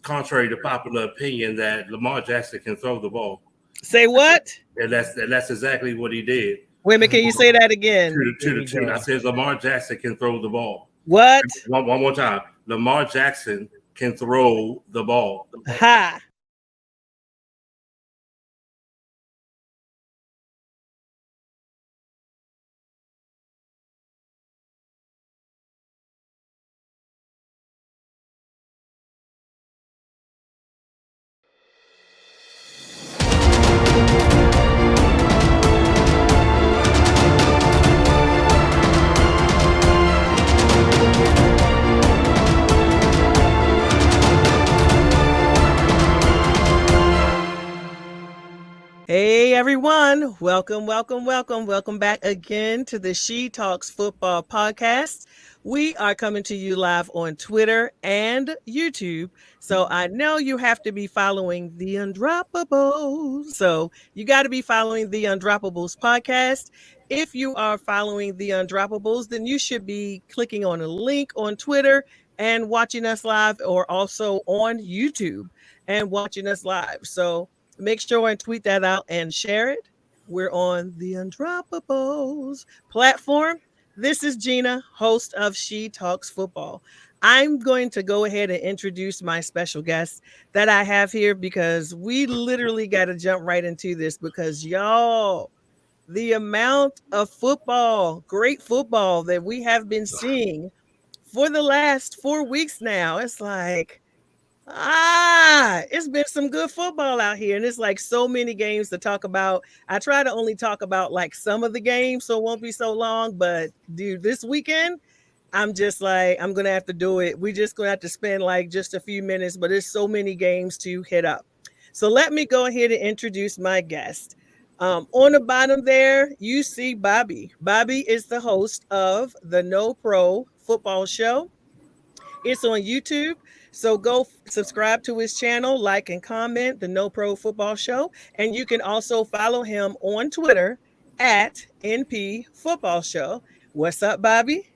contrary to popular opinion, that Lamar Jackson can throw the ball. Say what? And that's exactly what he did. Wait a minute, can you say that again? To the tune. I said Lamar Jackson can throw the ball. What? One more time. Lamar Jackson can throw the ball. Ha! Hey everyone, welcome back again to the She Talks Football podcast. We are coming to you live on Twitter and YouTube. So I know you have to be following the Undroppables. So you got to be following the Undroppables podcast. If you are following the Undroppables, then you should be clicking on a link on Twitter and watching us live, or also on YouTube and watching us live. So make sure and tweet that out and share it. We're on the Undroppables platform. This is Gina, host of She Talks Football. I'm going to go ahead and introduce my special guest that I have here, because we literally got to jump right into this, because y'all, the amount of football, great football that we have been seeing for the last 4 weeks now, it's like, it's been some good football out here, and it's like so many games to talk about. I try to only talk about like some of the games, so it won't be so long. But dude, this weekend, I'm just like, I'm gonna have to do it. We're just gonna have to spend like just a few minutes, but there's so many games to hit up. So let me go ahead and introduce my guest. On the bottom there, you see Bobby. Bobby is the host of the No Pro Football Show. It's on YouTube. So go subscribe to his channel, like and comment the No Pro Football Show. And you can also follow him on Twitter at NP Football Show. What's up, Bobby?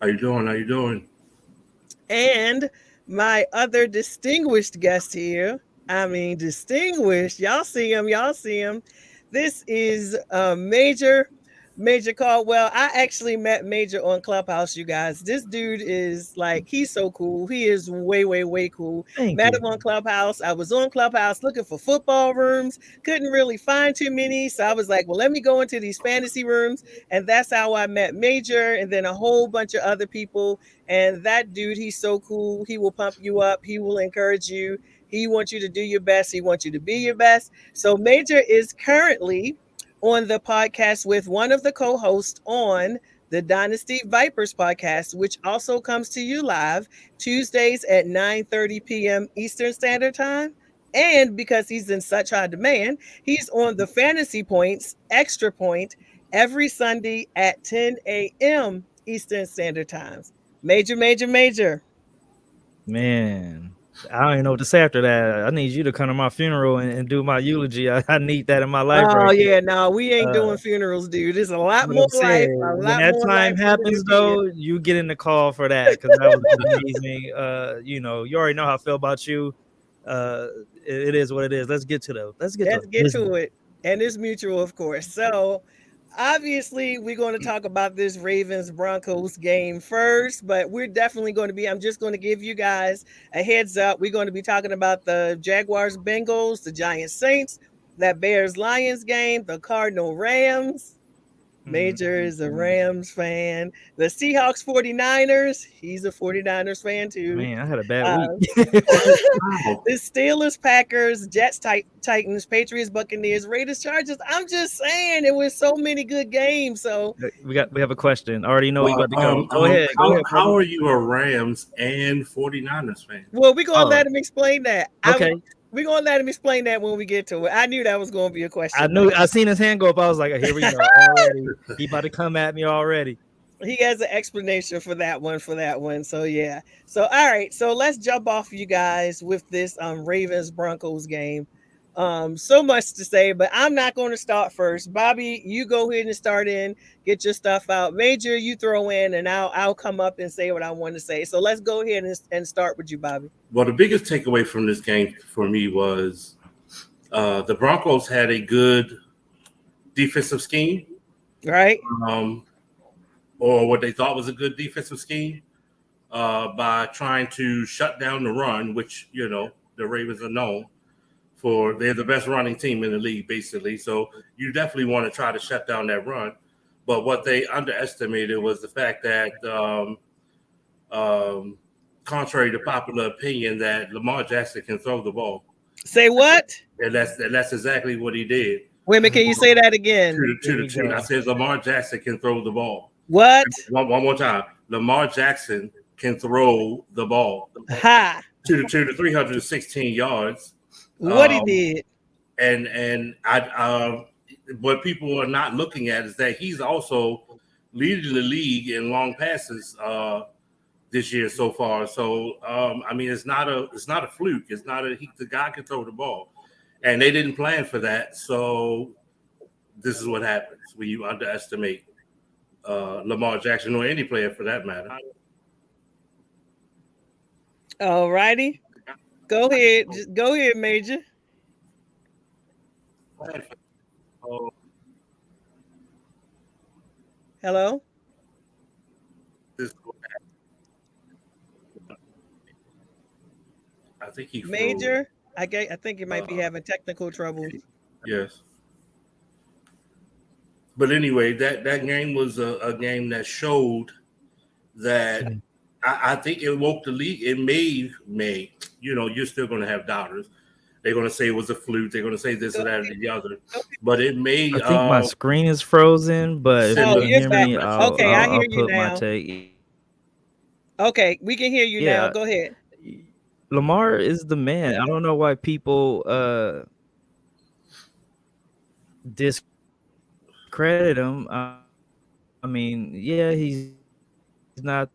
How you doing? And my other distinguished guest here. I mean, distinguished. Y'all see him. This is Major Caldwell. I actually met Major on Clubhouse, you guys. This dude is like, he's so cool. He is way, way, way cool. Met him on Clubhouse. I was on Clubhouse looking for football rooms. Couldn't really find too many. So I was like, well, let me go into these fantasy rooms. And that's how I met Major, and then a whole bunch of other people. And that dude, he's so cool. He will pump you up. He will encourage you. He wants you to do your best. He wants you to be your best. So Major is currently on the podcast with one of the co-hosts on the Dynasty Vipers podcast, which also comes to you live Tuesdays at 9:30 p.m. Eastern Standard Time. And because he's in such high demand, he's on the Fantasy Points Extra Point every Sunday at 10 a.m. Eastern Standard Time. Major. Man, I don't even know what to say after that. I need you to come to my funeral and do my eulogy. I need that in my life. Oh, yeah, no, we ain't doing funerals, dude. There's a lot more life. When that time happens, though, you get in the call for that, because that was amazing. You already know how I feel about you. It is what it is. Let's get to it. And it's mutual, of course. So obviously we're going to talk about this Ravens Broncos game first, but we're definitely going to be, I'm just going to give you guys a heads up. We're going to be talking about the Jaguars Bengals, the Giants Saints, that Bears Lions game, the Cardinal Rams. Major is a Rams fan. The Seahawks 49ers, he's a 49ers fan too. Man, I had a bad week. The Steelers, Packers, Jets, Titans, Patriots, Buccaneers, Raiders, Chargers. I'm just saying, it was so many good games. So we have a question. I already know we about to go. Go ahead. How are you a Rams and 49ers fan? Well, we're going to let him explain that. Okay. We're going to let him explain that when we get to it. I knew that was going to be a question. I seen his hand go up. I was like, here we go already. He about to come at me already. He has an explanation for that one. So, yeah. So, all right. So, let's jump off, you guys, with this Ravens-Broncos game. So much to say, but I'm not going to start first. Bobby, you go ahead and start in, get your stuff out. Major, you throw in, and I'll come up and say what I want to say. So let's go ahead and start with you, Bobby. Well, the biggest takeaway from this game for me was the Broncos had a good defensive scheme, right? Or what they thought was a good defensive scheme, by trying to shut down the run, which the Ravens are known for. They're the best running team in the league, basically. So you definitely want to try to shut down that run. But what they underestimated was the fact that, contrary to popular opinion, that Lamar Jackson can throw the ball. Say what? And that's exactly what he did. Wait a minute, can you say that again? To the tune. I said Lamar Jackson can throw the ball. What? One more time. Lamar Jackson can throw the ball. Ha! To the 316 yards. What he did. And what people are not looking at is that he's also leading the league in long passes this year so far. So I mean, it's not a fluke. It's not the guy can throw the ball, and they didn't plan for that. So this is what happens when you underestimate Lamar Jackson, or any player for that matter. All righty, go ahead. Just go ahead, Major. Hello. I think he Major. I think he might be having technical trouble. Yes. But anyway, that game was a game that showed that I think it woke the league. It may, you're still going to have doubters. They're going to say it was a fluke. They're going to say this or that or the other. But it may. I think my screen is frozen, but if you can hear me, I'll put my take. Okay, we can hear you now. Go ahead. Lamar is the man. I don't know why people discredit him. I mean, yeah, he's not.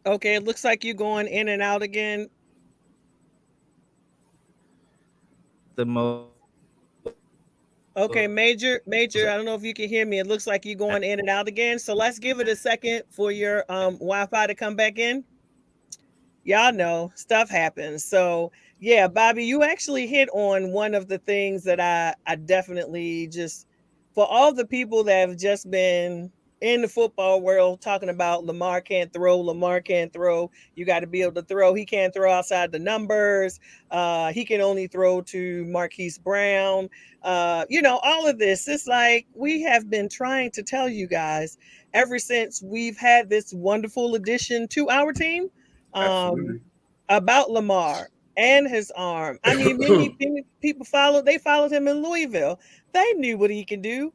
Okay, it looks like you're going in and out again. The most. Okay, Major, I don't know if you can hear me. It looks like you're going in and out again. So let's give it a second for your Wi-Fi to come back in. Y'all know stuff happens. So yeah, Bobby, you actually hit on one of the things that I definitely just, for all the people that have just been in the football world talking about Lamar can't throw. You got to be able to throw. He can't throw outside the numbers. He can only throw to Marquise Brown. All of this. It's like we have been trying to tell you guys ever since we've had this wonderful addition to our team about Lamar and his arm. I mean, many people followed him in Louisville. They knew what he could do.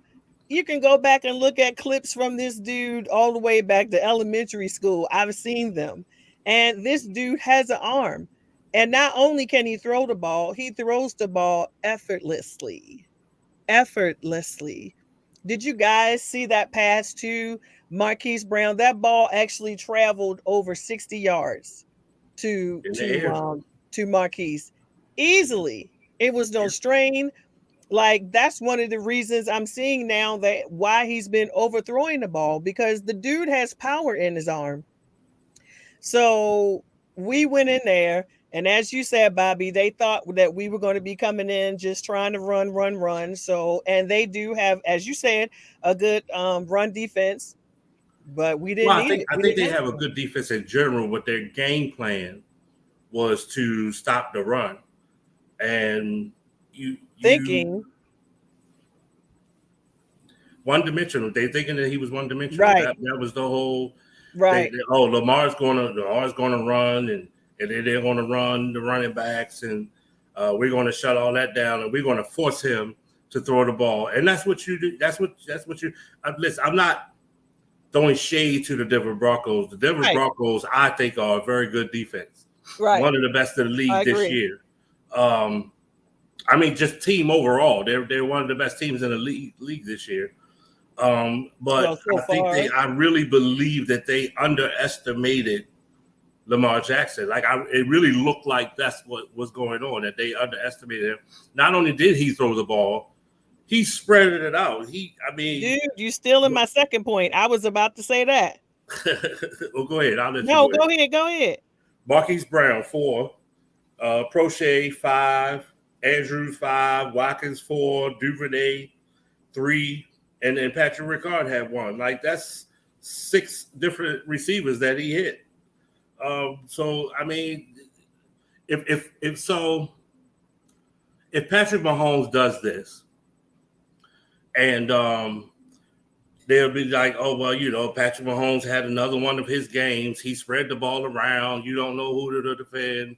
You can go back and look at clips from this dude all the way back to elementary school. I've seen them. And this dude has an arm. And not only can he throw the ball, he throws the ball effortlessly. Did you guys see that pass to Marquise Brown? That ball actually traveled over 60 yards to Marquise easily. It was no strain. Like, that's one of the reasons I'm seeing now that why he's been overthrowing the ball, because the dude has power in his arm. So we went in there, and as you said, Bobby, they thought that we were going to be coming in just trying to run. So, and they do have, as you said, a good run defense, but we didn't. I think they have a good defense in general, but their game plan was to stop the run, and thinking one-dimensional. They thinking that he was one-dimensional. Right. That was the whole. Right. Lamar's going to run, and they're going to run the running backs, and we're going to shut all that down, and we're going to force him to throw the ball. And that's what you do. That's what you. Listen, I'm not throwing shade to the Denver Broncos. The Denver Broncos, I think, are a very good defense. Right. One of the best in the league this year. I mean, just team overall, they're one of the best teams in the league this year. But I really believe that they underestimated Lamar Jackson. Like it really looked like that's what was going on, that they underestimated him. Not only did he throw the ball, he spread it out. Dude, you still in my second point. I was about to say that. Well, go ahead. I'll let no, you go ahead. Marquise Brown, 4. Prochet, 5. Andrews, 5. Watkins, 4. Duvernay, 3. And then Patrick Ricard had 1. Like, that's 6 different receivers that he hit. So, I mean, if Patrick Mahomes does this, and they'll be like, oh, well, Patrick Mahomes had another one of his games. He spread the ball around. You don't know who to defend,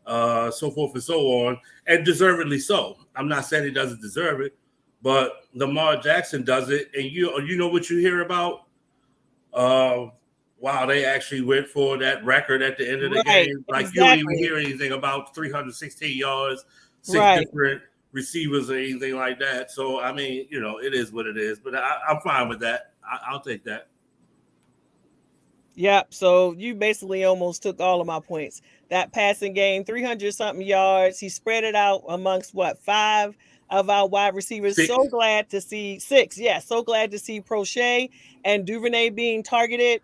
so forth and so on, and deservedly so. I'm not saying he doesn't deserve it, but Lamar Jackson does it, and you know what you hear about? Wow, they actually went for that record at the end of the game. Like, exactly. You don't even hear anything about 316 yards, 6 different receivers or anything like that. So, I mean, it is what it is. But I'm fine with that. I'll take that. Yeah, so you basically almost took all of my points. That passing game, 300-something yards. He spread it out amongst, 5 of our wide receivers. 6. So glad to see 6. Yeah, so glad to see Prochet and Duvernay being targeted.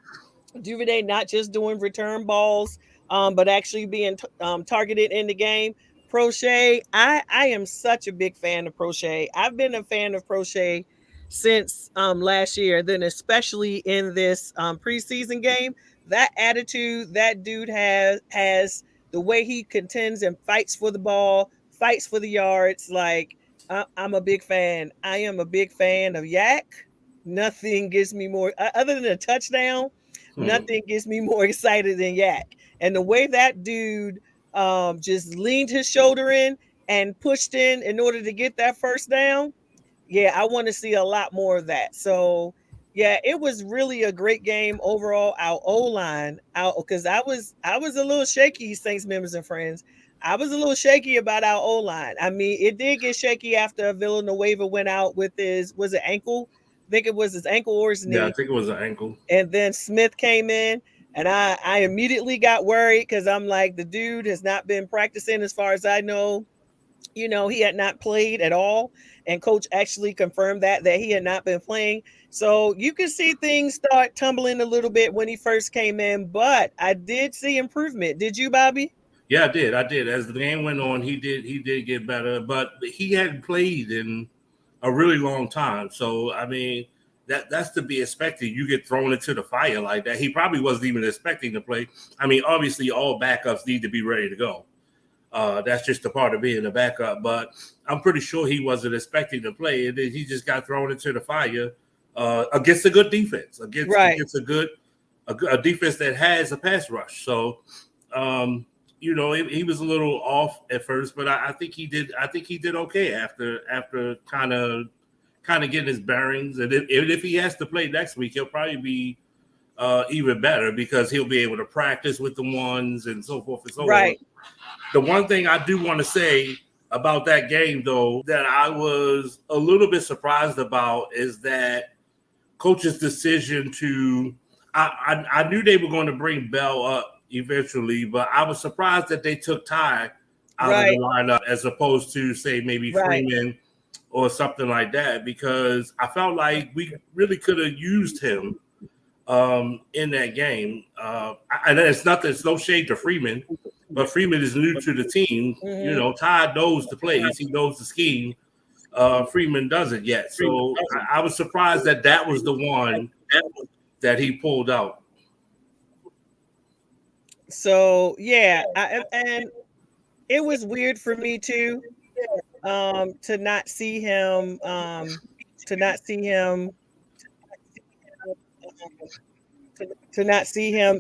Duvernay not just doing return balls, but actually being targeted in the game. Prochet, I am such a big fan of Prochet. I've been a fan of Prochet since last year, then especially in this preseason game. That attitude that dude has the way he contends and fights for the ball, fights for the yards. Like, I'm a big fan. I am a big fan of Yak. Nothing gets me more, other than a touchdown, nothing gets me more excited than Yak. And the way that dude just leaned his shoulder in and pushed in order to get that first down. Yeah, I want to see a lot more of that. So, yeah, it was really a great game overall. Our O-line, because I was a little shaky, Saints members and friends. I was a little shaky about our O-line. I mean, it did get shaky after Villanueva went out with was it ankle? I think it was his ankle or his knee. Yeah, I think it was an ankle. And then Smith came in, and I immediately got worried because I'm like, the dude has not been practicing as far as I know. He had not played at all, and coach actually confirmed that he had not been playing. So you can see things start tumbling a little bit when he first came in, but I did see improvement. Did you, Bobby? Yeah, I did. As the game went on, he did get better, but he hadn't played in a really long time. So, I mean, that's to be expected. You get thrown into the fire like that. He probably wasn't even expecting to play. I mean, obviously, all backups need to be ready to go. That's just a part of being a backup. But I'm pretty sure he wasn't expecting to play, and then he just got thrown into the fire against a good defense, against a defense that has a pass rush. So, he was a little off at first, but I think he did. I think he did okay after kind of getting his bearings. And if he has to play next week, he'll probably be even better because he'll be able to practice with the ones and so forth and so on. The one thing I do want to say about that game, though, that I was a little bit surprised about is that coach's decision to. I knew they were going to bring Bell up eventually, but I was surprised that they took Ty out of the lineup as opposed to, say, maybe Freeman or something like that, because I felt like we really could have used him in that game. And it's no shade to Freeman, but Freeman is new to the team. Mm-hmm. Ty knows the plays. He knows the scheme. Freeman doesn't yet. So I was surprised that was the one that he pulled out. So, yeah, and it was weird for me too, to not see him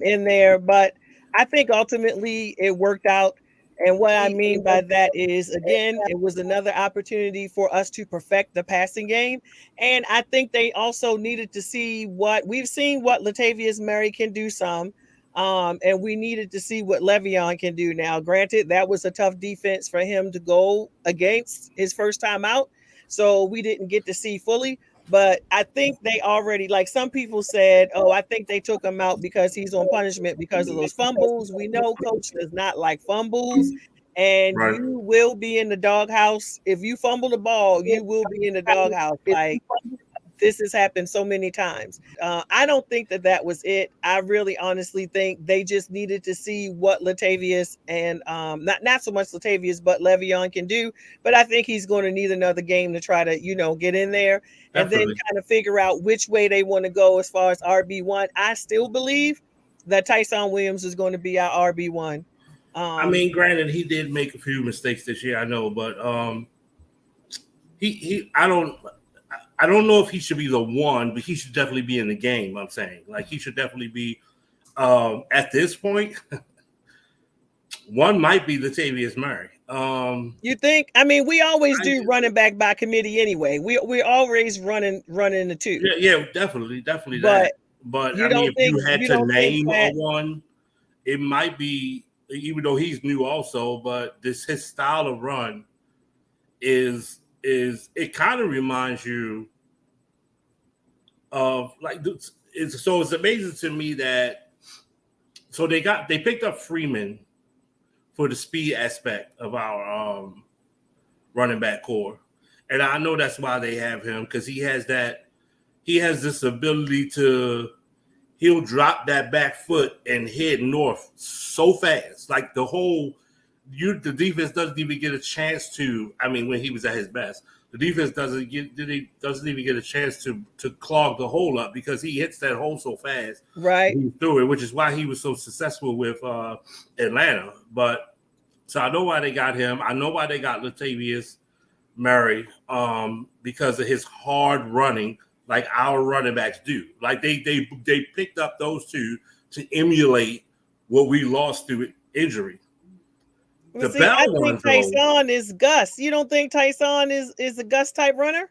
in there, but I think ultimately it worked out. And what I mean by that is, again, it was another opportunity for us to perfect the passing game. And I think they also needed to see what Latavius Murray can do some. And we needed to see what Le'Veon can do now. Granted, that was a tough defense for him to go against his first time out, so we didn't get to see fully. But I think they already, like some people said, oh, I think they took him out because he's on punishment because of those fumbles. We know coach does not like fumbles, and Right. you will be in the doghouse. If you fumble the ball, you will be in the doghouse. Like, this has happened so many times. I don't think that was it. I really honestly think they just needed to see what Latavius and not so much Latavius, but Le'Veon can do. But I think he's going to need another game to try to, get in there and then kind of figure out which way they want to go as far as RB1. I still believe that Tyson Williams is going to be our RB1. I mean, granted, he did make a few mistakes this year, I know, but I don't know if he should be the one, but he should definitely be in the game. I'm saying, like, he should definitely be at this point. One might be Latavius Murray. You think? I mean, we always do running back by committee anyway. We're always running the two. Yeah, definitely But I mean, if you had to name a one, it might be, even though he's new also, but his style of run is it kind of reminds you of, like, it's amazing to me that they picked up Freeman for the speed aspect of our running back core, and I know that's why they have him, because he has this ability he'll drop that back foot and head north so fast, like the defense doesn't even get a chance to. I mean, when he was at his best, the defense doesn't even get a chance to clog the hole up, because he hits that hole so fast, right through it, which is why he was so successful with Atlanta. But so I know why they got him. I know why they got Latavius Murray, because of his hard running, like our running backs do. Like they picked up those two to emulate what we lost through injury. I think Tyson is Gus. You don't think Tyson is a Gus type runner?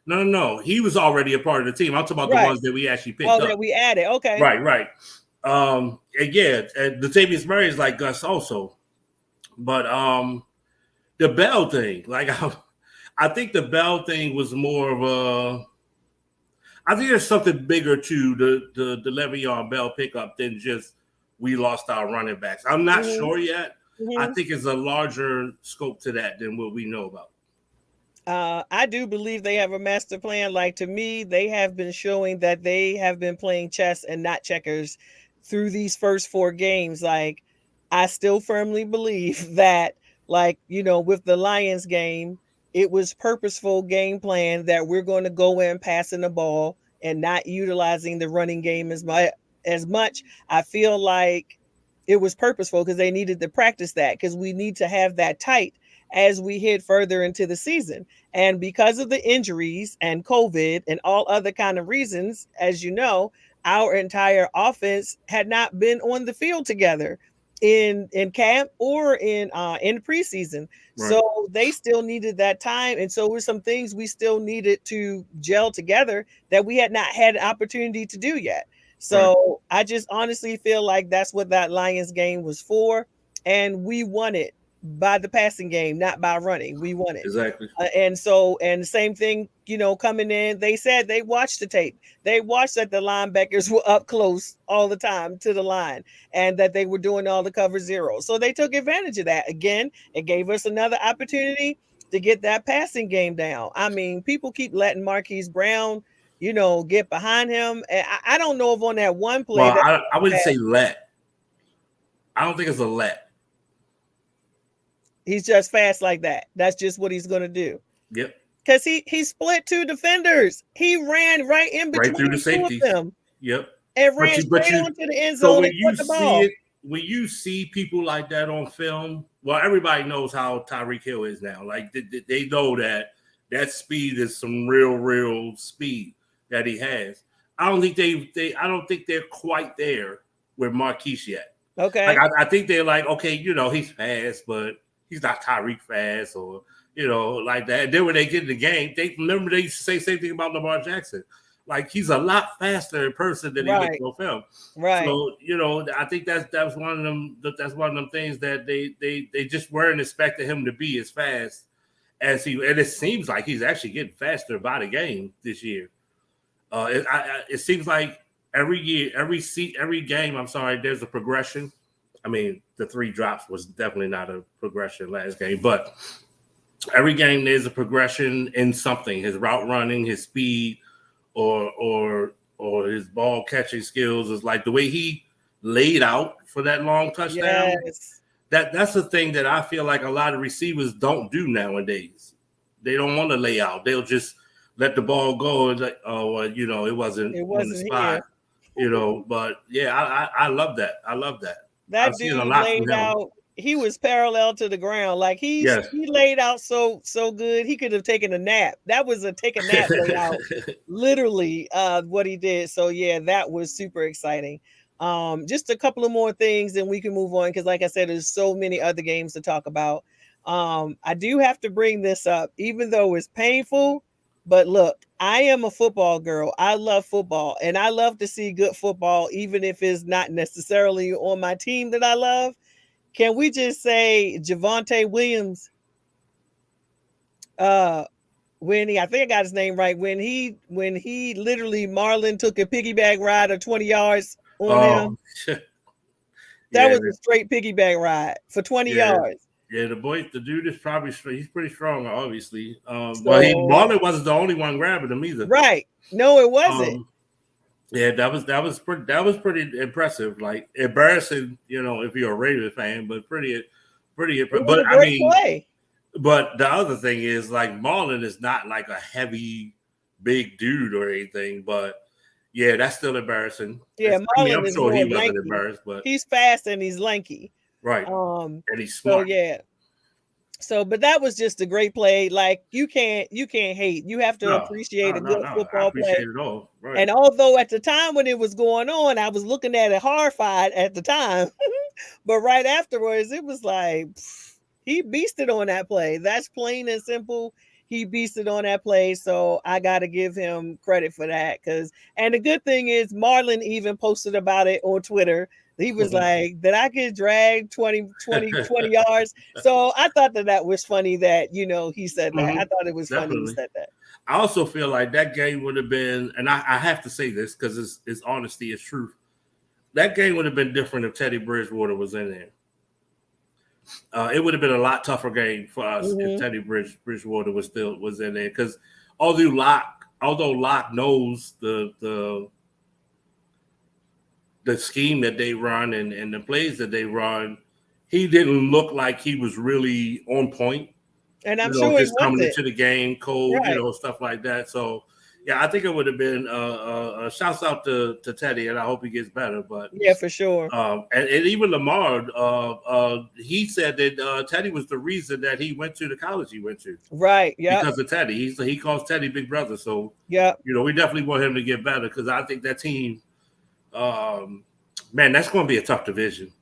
No. He was already a part of the team. I'm talking about the ones that we actually picked up. That we added. Okay. Right. And Latavius Murray is like Gus also. But the Bell thing, like I think the Bell thing was more of a. I think there's something bigger to the Le'Veon Bell pickup than just we lost our running backs. I'm not sure yet. I think it's a larger scope to that than what we know about. I do believe they have a master plan. Like, to me, they have been showing that they have been playing chess and not checkers through these first 4 games. Like, I still firmly believe that, like, with the Lions game, it was purposeful game plan that we're going to go in passing the ball and not utilizing the running game as much. I feel like it was purposeful because they needed to practice that, because we need to have that tight as we head further into the season. And because of the injuries and COVID and all other kind of reasons, as you know, our entire offense had not been on the field together in camp or in preseason. Right. So they still needed that time. And so were some things we still needed to gel together that we had not had an opportunity to do yet. So right. I just honestly feel like that's what that Lions game was for. And we won it by the passing game, not by running. We won it. Exactly. And the same thing, coming in, they said they watched the tape. They watched that the linebackers were up close all the time to the line and that they were doing all the cover zero. So they took advantage of that. Again, it gave us another opportunity to get that passing game down. I mean, people keep letting Marquise Brown, get behind him. And I don't know if on that one play. Well, I wouldn't say let. I don't think it's a let. He's just fast like that. That's just what he's going to do. Yep. Because he split 2 defenders. He ran right in between right through the safeties. Them. Yep. And ran straight onto the end zone. So when you see people like that on film, well, everybody knows how Tyreek Hill is now. Like they know that speed is some real speed that he has. I don't think they're quite there with Marquise yet. Okay. Like I think they're like, okay, he's fast, but he's not Tyreek fast, or like that. And then when they get in the game, they used to say the same thing about Lamar Jackson. Like, he's a lot faster in person than he was on film. Right. So I think that's one of them. That's one of them things that they just weren't expecting him to be as fast as he. And it seems like he's actually getting faster by the game this year. It seems like every year, every game. I'm sorry, there's a progression. I mean, the 3 drops was definitely not a progression last game, but every game there's a progression in something: his route running, his speed, or his ball catching skills. Is like the way he laid out for that long touchdown. Yes. That's the thing that I feel like a lot of receivers don't do nowadays. They don't want to lay out. They'll just let the ball go and like, oh, well, it wasn't on the spot, But yeah, I love that. I love that. That dude laid out. He was parallel to the ground. Like he laid out so good. He could have taken a nap. That was a take a nap layout, literally what he did. So yeah, that was super exciting. Just a couple of more things and we can move on because like I said, there's so many other games to talk about. I do have to bring this up, even though it's painful. But look, I am a football girl. I love football and I love to see good football, even if it's not necessarily on my team that I love. Can we just say Javonte Williams? When I think I got his name right, when he literally Marlon took a piggyback ride of 20 yards on him. That was a straight piggyback ride for 20 yards. Yeah, the dude is probably he's pretty strong, obviously. But Marlon wasn't the only one grabbing him either. Right? No, it wasn't. Yeah, that was pretty impressive. Like embarrassing, if you're a Ravens fan, but pretty impressive. But I mean, play. But the other thing is, like, Marlon is not like a heavy, big dude or anything. But yeah, that's still embarrassing. Yeah, Marlon I'm is sure he wasn't lanky. embarrassed, but he's fast and he's lanky. Right. And he's smart. So yeah. So, but that was just a great play. Like you can't hate. You have to appreciate a good football play. It all. Right. And although at the time when it was going on, I was looking at it horrified at the time, but right afterwards, it was like he beasted on that play. That's plain and simple. He beasted on that play, so I got to give him credit for that. And the good thing is, Marlon even posted about it on Twitter. He was like, did I get dragged 20 yards? So I thought that was funny that, he said that. I thought it was funny he said that. I also feel like that game would have been, and I have to say this because it's honesty, it's truth. That game would have been different if Teddy Bridgewater was in there. It would have been a lot tougher game for us if Teddy Bridgewater was in there. Because although Locke knows the scheme that they run and the plays that they run, he didn't look like he was really on point. And I'm sure just coming into the game cold, right. Stuff like that. So, yeah, I think it would have been a shouts out to Teddy, and I hope he gets better. But yeah, for sure. And even Lamar, he said that Teddy was the reason that he went to the college he went to. Right. Yeah. Because of Teddy, he calls Teddy Big Brother. So yeah, we definitely want him to get better because I think that team. Man, that's going to be a tough division.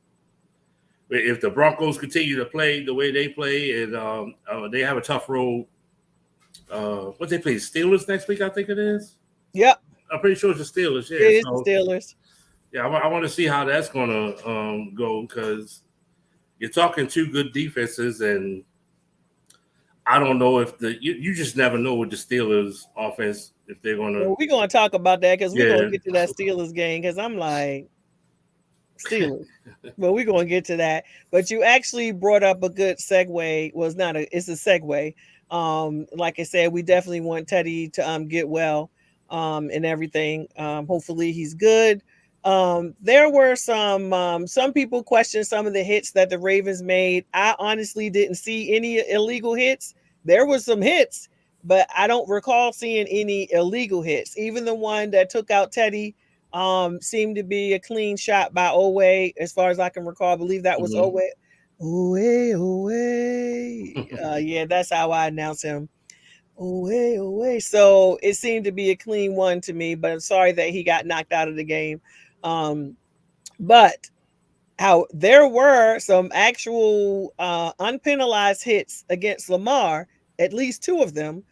If the Broncos continue to play the way they play, and they have a tough road. What they play? Steelers next week, I think it is. Yep. I'm pretty sure it's the Steelers. Yeah, it is the Steelers. Yeah, I want to see how that's going to go because you're talking two good defenses, and I don't know if you just never know with the Steelers offense if they're going to. Well, we're going to talk about that because we're going to get to that Steelers game because I'm like Steelers, but we're going to get to that. But you actually brought up a good segue. Well, it's a segue. Like I said, we definitely want Teddy to get well and everything. Hopefully he's good. There were some people questioned some of the hits that the Ravens made. I honestly didn't see any illegal hits. There was some hits, but I don't recall seeing any illegal hits. Even the one that took out Teddy seemed to be a clean shot by Owe, as far as I can recall. I believe that was Owe. Yeah, that's how I announce him. Owe. So it seemed to be a clean one to me, but I'm sorry that he got knocked out of the game. But how there were some actual unpenalized hits against Lamar, at least 2 of them.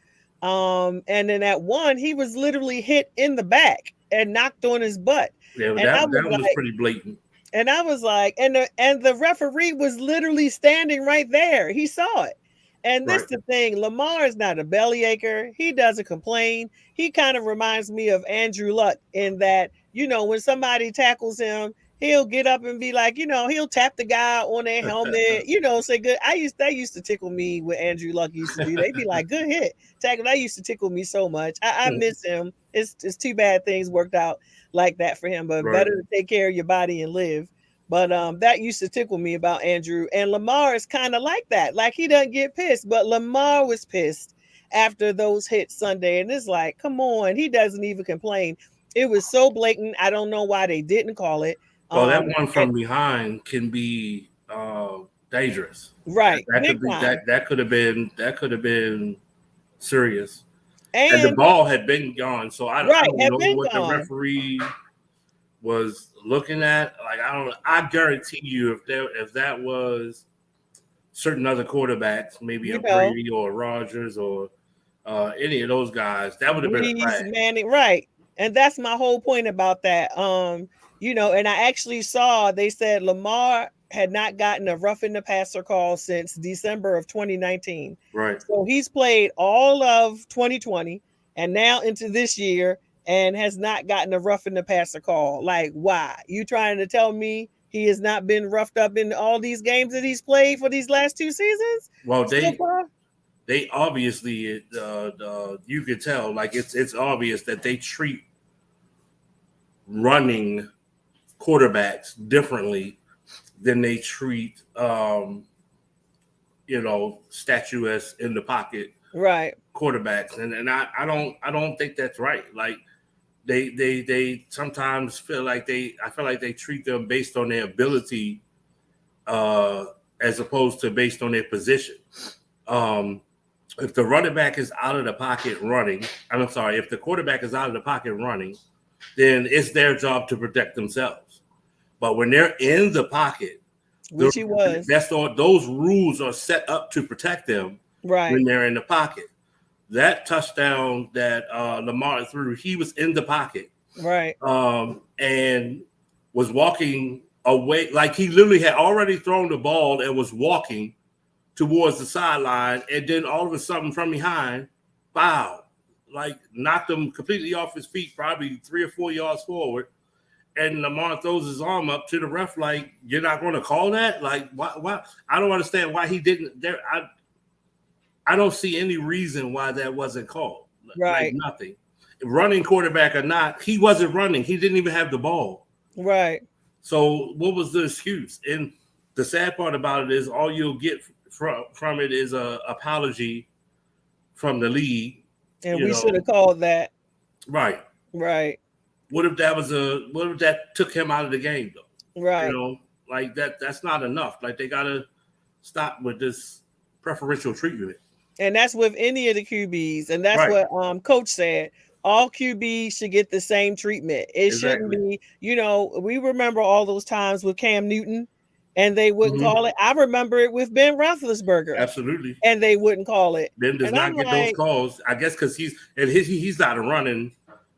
And then at one, he was literally hit in the back and knocked on his butt. Yeah, that was pretty blatant. And I was like, and the referee was literally standing right there. He saw it. And this the thing, Lamar is not a bellyacre. He doesn't complain. He kind of reminds me of Andrew Luck in that, when somebody tackles him, he'll get up and be like, he'll tap the guy on their helmet, say good. That used to tickle me what Andrew Luck used to do. They'd be like, good hit. Tackle. That used to tickle me so much. I miss him. It's too bad things worked out like that for him, but better to take care of your body and live. But that used to tickle me about Andrew. And Lamar is kind of like that. Like, he doesn't get pissed, but Lamar was pissed after those hits Sunday. And it's like, come on, he doesn't even complain. It was so blatant. I don't know why they didn't call it. Well, that one from behind can be dangerous. Right. That could have been serious. And the ball had been gone. So I don't know what the referee was looking at. Like, I guarantee you if that was certain other quarterbacks, maybe a Brady or Rodgers or any of those guys, that would have been a flag. Manning, right. And that's my whole point about that. And I actually saw they said Lamar had not gotten a roughing the passer call since December of 2019. Right. So he's played all of 2020 and now into this year and has not gotten a roughing the passer call. Like, why? You trying to tell me he has not been roughed up in all these games that he's played for these last 2 seasons? Well, they obviously, you could tell, like, it's obvious that they treat running quarterbacks differently than they treat, statuesque in the pocket quarterbacks, and I don't think that's right. Like, they sometimes feel like I feel like they treat them based on their ability, as opposed to based on their position. If the running back is out of the pocket running, if the quarterback is out of the pocket running, then it's their job to protect themselves. But when they're in the pocket, which he was, those rules are set up to protect them when they're in the pocket. That touchdown that Lamar threw, he was in the pocket, and was walking away, like he literally had already thrown the ball and was walking towards the sideline, and then all of a sudden from behind, foul, like knocked him completely off his feet, probably 3 or 4 yards forward. And Lamar throws his arm up to the ref, like, you're not going to call that? Like, why? I don't understand why he didn't. I don't see any reason why that wasn't called. Right. Like, nothing. Running quarterback or not, he wasn't running. He didn't even have the ball. Right. So what was the excuse? And the sad part about it is all you'll get from it is a apology from the league. And we should have called that. Right. Right. What if that took him out of the game though? Right. Like that's not enough. Like, they gotta stop with this preferential treatment. And that's with any of the QBs. And that's what Coach said. All QBs should get the same treatment. It shouldn't be, we remember all those times with Cam Newton and they wouldn't call it. I remember it with Ben Roethlisberger. Absolutely. And they wouldn't call it. Ben does not get those calls. I guess because he's not a running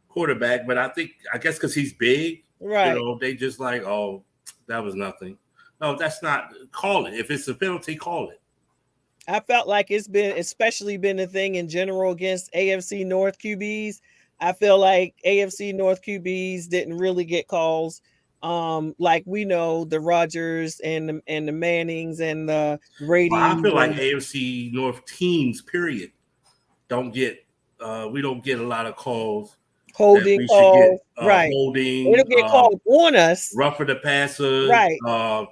quarterback, but I guess because he's big, they just like, oh, that was nothing. No, that's not. Call it. If it's a penalty, call it. I felt like it's especially been a thing in general against AFC North QBs. I feel like AFC North QBs didn't really get calls. Like we know the Rodgers and the Mannings and the Brady. Well, I feel like AFC North teams, period, don't get. We don't get a lot of calls. Holding calls, right? Holding. It'll get called on us. Roughing the passer, right?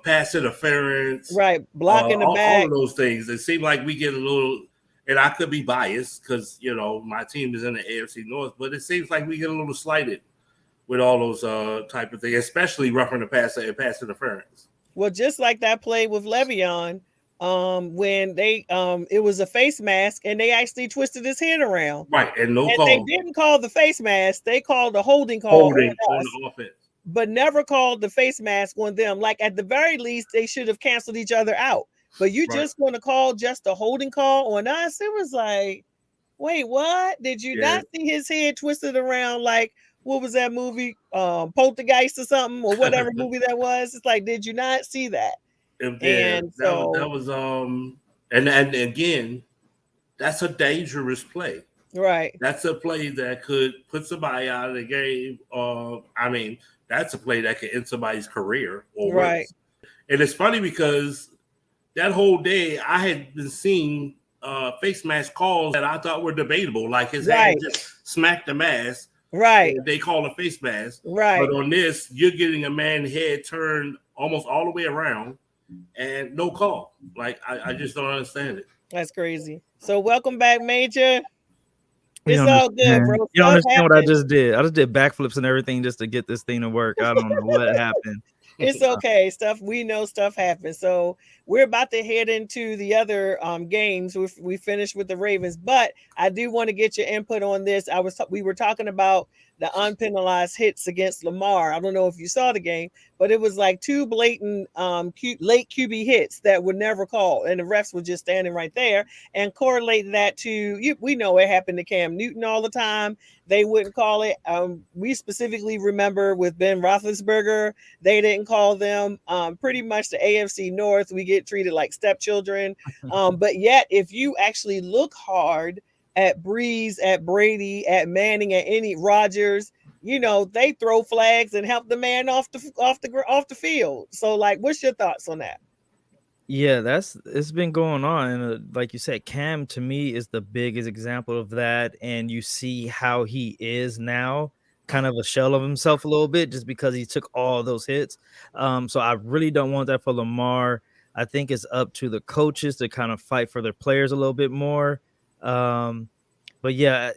Pass interference, right? Blocking the back. All of those things. It seems like we get a little, and I could be biased because my team is in the AFC North, but it seems like we get a little slighted with all those type of things, especially roughing the passer and pass interference. Well, just like that play with Le'Veon. When they it was a face mask and they actually twisted his head around. Right, and call. They didn't call the face mask, they called the holding call on the offense. But never called the face mask on them. Like, at the very least, they should have canceled each other out. But you just want to call just a holding call on us? It was like, wait, what? Did you not see his head twisted around like, what was that movie? Poltergeist or something, or whatever movie that was. It's like, did you not see that? That was And again, that's a dangerous play. Right. That's a play that could put somebody out of the game. I mean, that's a play that could end somebody's career or worse. And it's funny because that whole day I had been seeing face mask calls that I thought were debatable, like his hand just smacked the mask. Right. They call a face mask. Right. But on this, you're getting a man's head turned almost all the way around and no call. Like, I just don't understand it. That's crazy. So welcome back, Major. It's all good, bro. You don't understand what I just did. I just did backflips and everything just to get this thing to work. I don't know what happened. It's okay. We know stuff happens. So we're about to head into the other games. We finished with the Ravens, but I do want to get your input on this. We were talking about the unpenalized hits against Lamar. I don't know if you saw the game, but it was like two blatant late QB hits that were never called, and the refs were just standing right there and correlated that to we know it happened to Cam Newton all the time. They wouldn't call it. We specifically remember with Ben Roethlisberger, they didn't call them. Pretty much the AFC North, we get treated like stepchildren. But yet, if you actually look hard at Breeze, at Brady, at Manning, at any Rodgers, they throw flags and help the man off the field. So, like, what's your thoughts on that? Yeah, it's been going on. And like you said, Cam to me is the biggest example of that. And you see how he is now, kind of a shell of himself a little bit, just because he took all those hits. So I really don't want that for Lamar. I think it's up to the coaches to kind of fight for their players a little bit more. But yeah,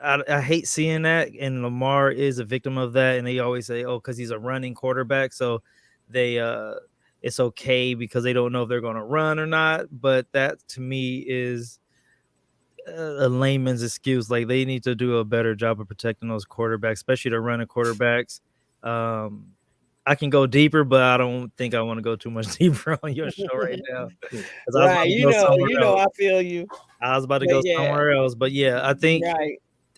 I hate seeing that, and Lamar is a victim of that. And they always say, "Oh, because he's a running quarterback," so it's okay because they don't know if they're going to run or not. But that to me is a layman's excuse. Like, they need to do a better job of protecting those quarterbacks, especially the running quarterbacks. I can go deeper, but I don't think I want to go too much deeper on your show right now. Right, I feel you. I was about to go somewhere else, but yeah, I think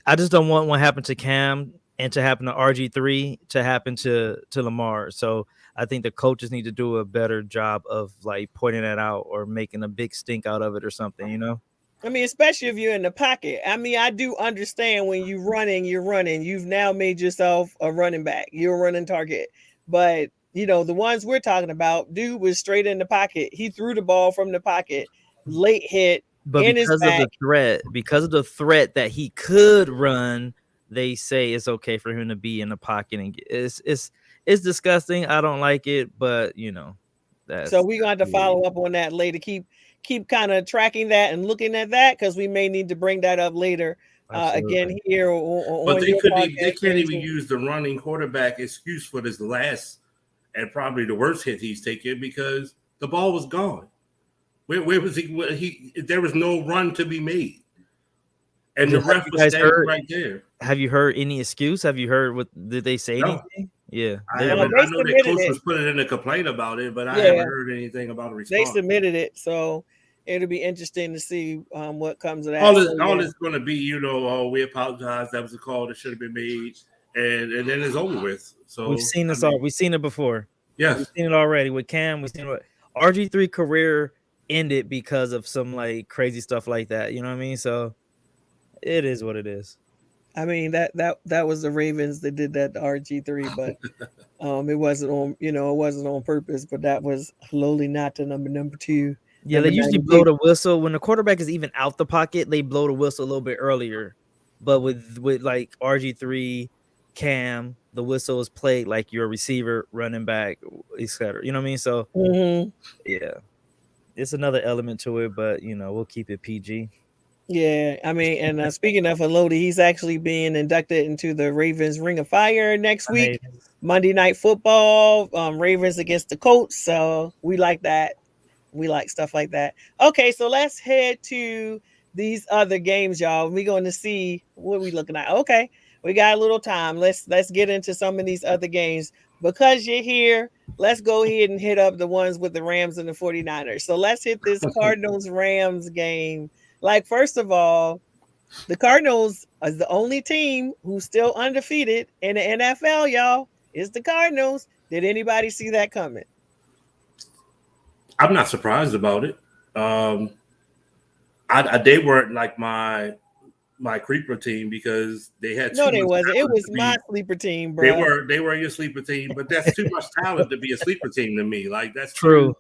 I just don't want what happened to Cam and to happen to RG3 to happen to Lamar. So I think the coaches need to do a better job of like pointing that out or making a big stink out of it or something, I mean, especially if you're in the pocket. I mean, I do understand when you're running. You've now made yourself a running back. You're a running target. But, the ones we're talking about, dude was straight in the pocket. He threw the ball from the pocket, late hit. But because of the threat that he could run, they say it's okay for him to be in the pocket, and it's disgusting. I don't like it, but so we're going to have to follow up on that later. Keep kind of tracking that and looking at that, because we may need to bring that up later again here. But they can't even use the running quarterback excuse for this last and probably the worst hit he's taken, because the ball was gone. Where was he? There was no run to be made, and the ref was standing right there. Have you heard any excuse? Have you heard did they say anything? Yeah, I know the coach was putting in a complaint about it, but I haven't heard anything about a response. They submitted it, so it'll be interesting to see what comes of that. All it's going to be, we apologize. That was a call that should have been made, and then it's over with. So we've seen this all. We've seen it before. Yeah, we've seen it already with Cam. We've seen what RG3 career ended because of some like crazy stuff like that. You know what I mean? So it is what it is. I mean, that was the Ravens that did that to RG3, but it wasn't on purpose. But that was Loli Nata, number 2. Yeah, they usually blow the whistle when the quarterback is even out the pocket. They blow the whistle a little bit earlier, but with like RG3, Cam, the whistle is played like your receiver, running back, etc. You know what I mean? So yeah, it's another element to it, but we'll keep it PG. Yeah, I mean, and speaking of Lodi, he's actually being inducted into the Ravens Ring of Fire next week. Monday Night Football, Ravens against the Colts. So we like that. We like stuff like that. Okay, so let's head to these other games, y'all. We're going to see what we're looking at. Okay, we got a little time. Let's get into some of these other games. Because you're here, let's go ahead and hit up the ones with the Rams and the 49ers. So let's hit this Cardinals-Rams game. Like, first of all, the Cardinals is the only team who's still undefeated in the NFL, y'all. It's the Cardinals. Did anybody see that coming? I'm not surprised about it. They weren't like my creeper team because they had no, they wasn't. It was my sleeper team, bro. They were your sleeper team, but that's too much talent to be a sleeper team to me. Like that's true.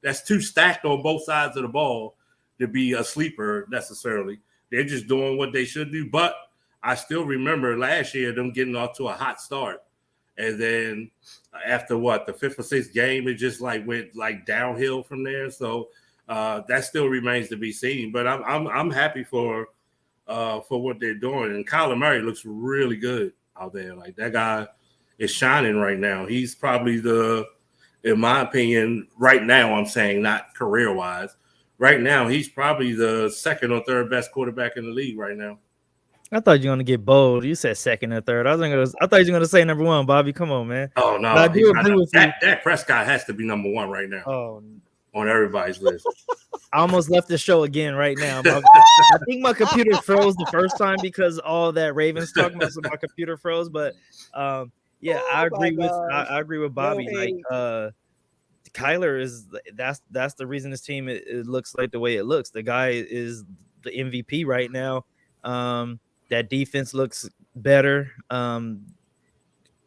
That's too stacked on both sides of the ball to be a sleeper necessarily. They're just doing what they should do. But I still remember last year them getting off to a hot start, and then after the fifth or sixth game, it just like went like downhill from there. So that still remains to be seen. But I'm happy for what they're doing. And Kyler Murray looks really good out there. Like that guy is shining right now. He's probably in my opinion, right now, I'm saying not career-wise. Right now, he's probably the second or third best quarterback in the league right now. I thought you were gonna get bold. You said second or third. I thought you were gonna say number one, Bobby. Come on, man. Oh no, but I do agree with you. Dak Prescott has to be number one right now. Oh, on everybody's list. I almost left the show again right now. I think my computer froze the first time because all that Ravens talk about, so my computer froze. But yeah, I agree with Bobby. Like Kyler is that's the reason this team it looks like the way it looks. The guy is the MVP right now. That defense looks better.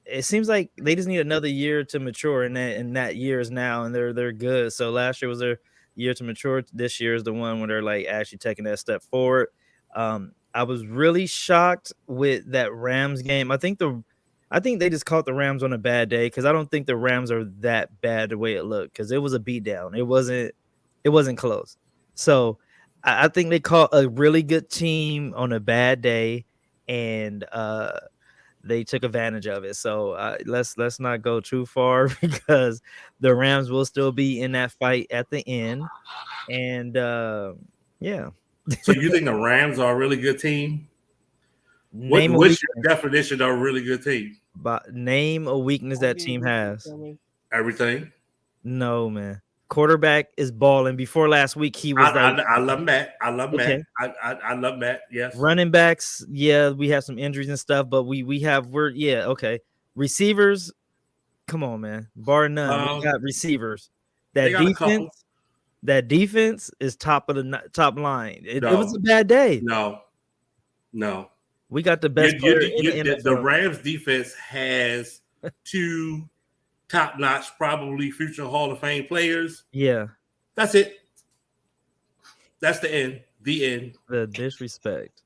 It seems like they just need another year to mature, and that year is now, and they're good. So last year was their year to mature. This year is the one when they're like actually taking that step forward. I was really shocked with that Rams game. I think they just caught the Rams on a bad day because I don't think the Rams are that bad the way it looked because it was a beatdown. It wasn't close. So I think they caught a really good team on a bad day, and they took advantage of it. So let's not go too far because the Rams will still be in that fight at the end. And yeah. So you think the Rams are a really good team? What's your definition of a really good team? But name a weakness that team has. Everything. No, man. Quarterback is balling. Before last week, he was. I love Matt. I love Matt. I love Matt. Yes. Running backs, yeah, we have some injuries and stuff, but we're okay. Receivers, come on, man. Bar none, we got receivers. That defense is top line. It was a bad day. No. We got the best player in the NFL. The Rams defense has two top-notch, probably future Hall of Fame players. Yeah. That's it. That's the end. The end. The disrespect.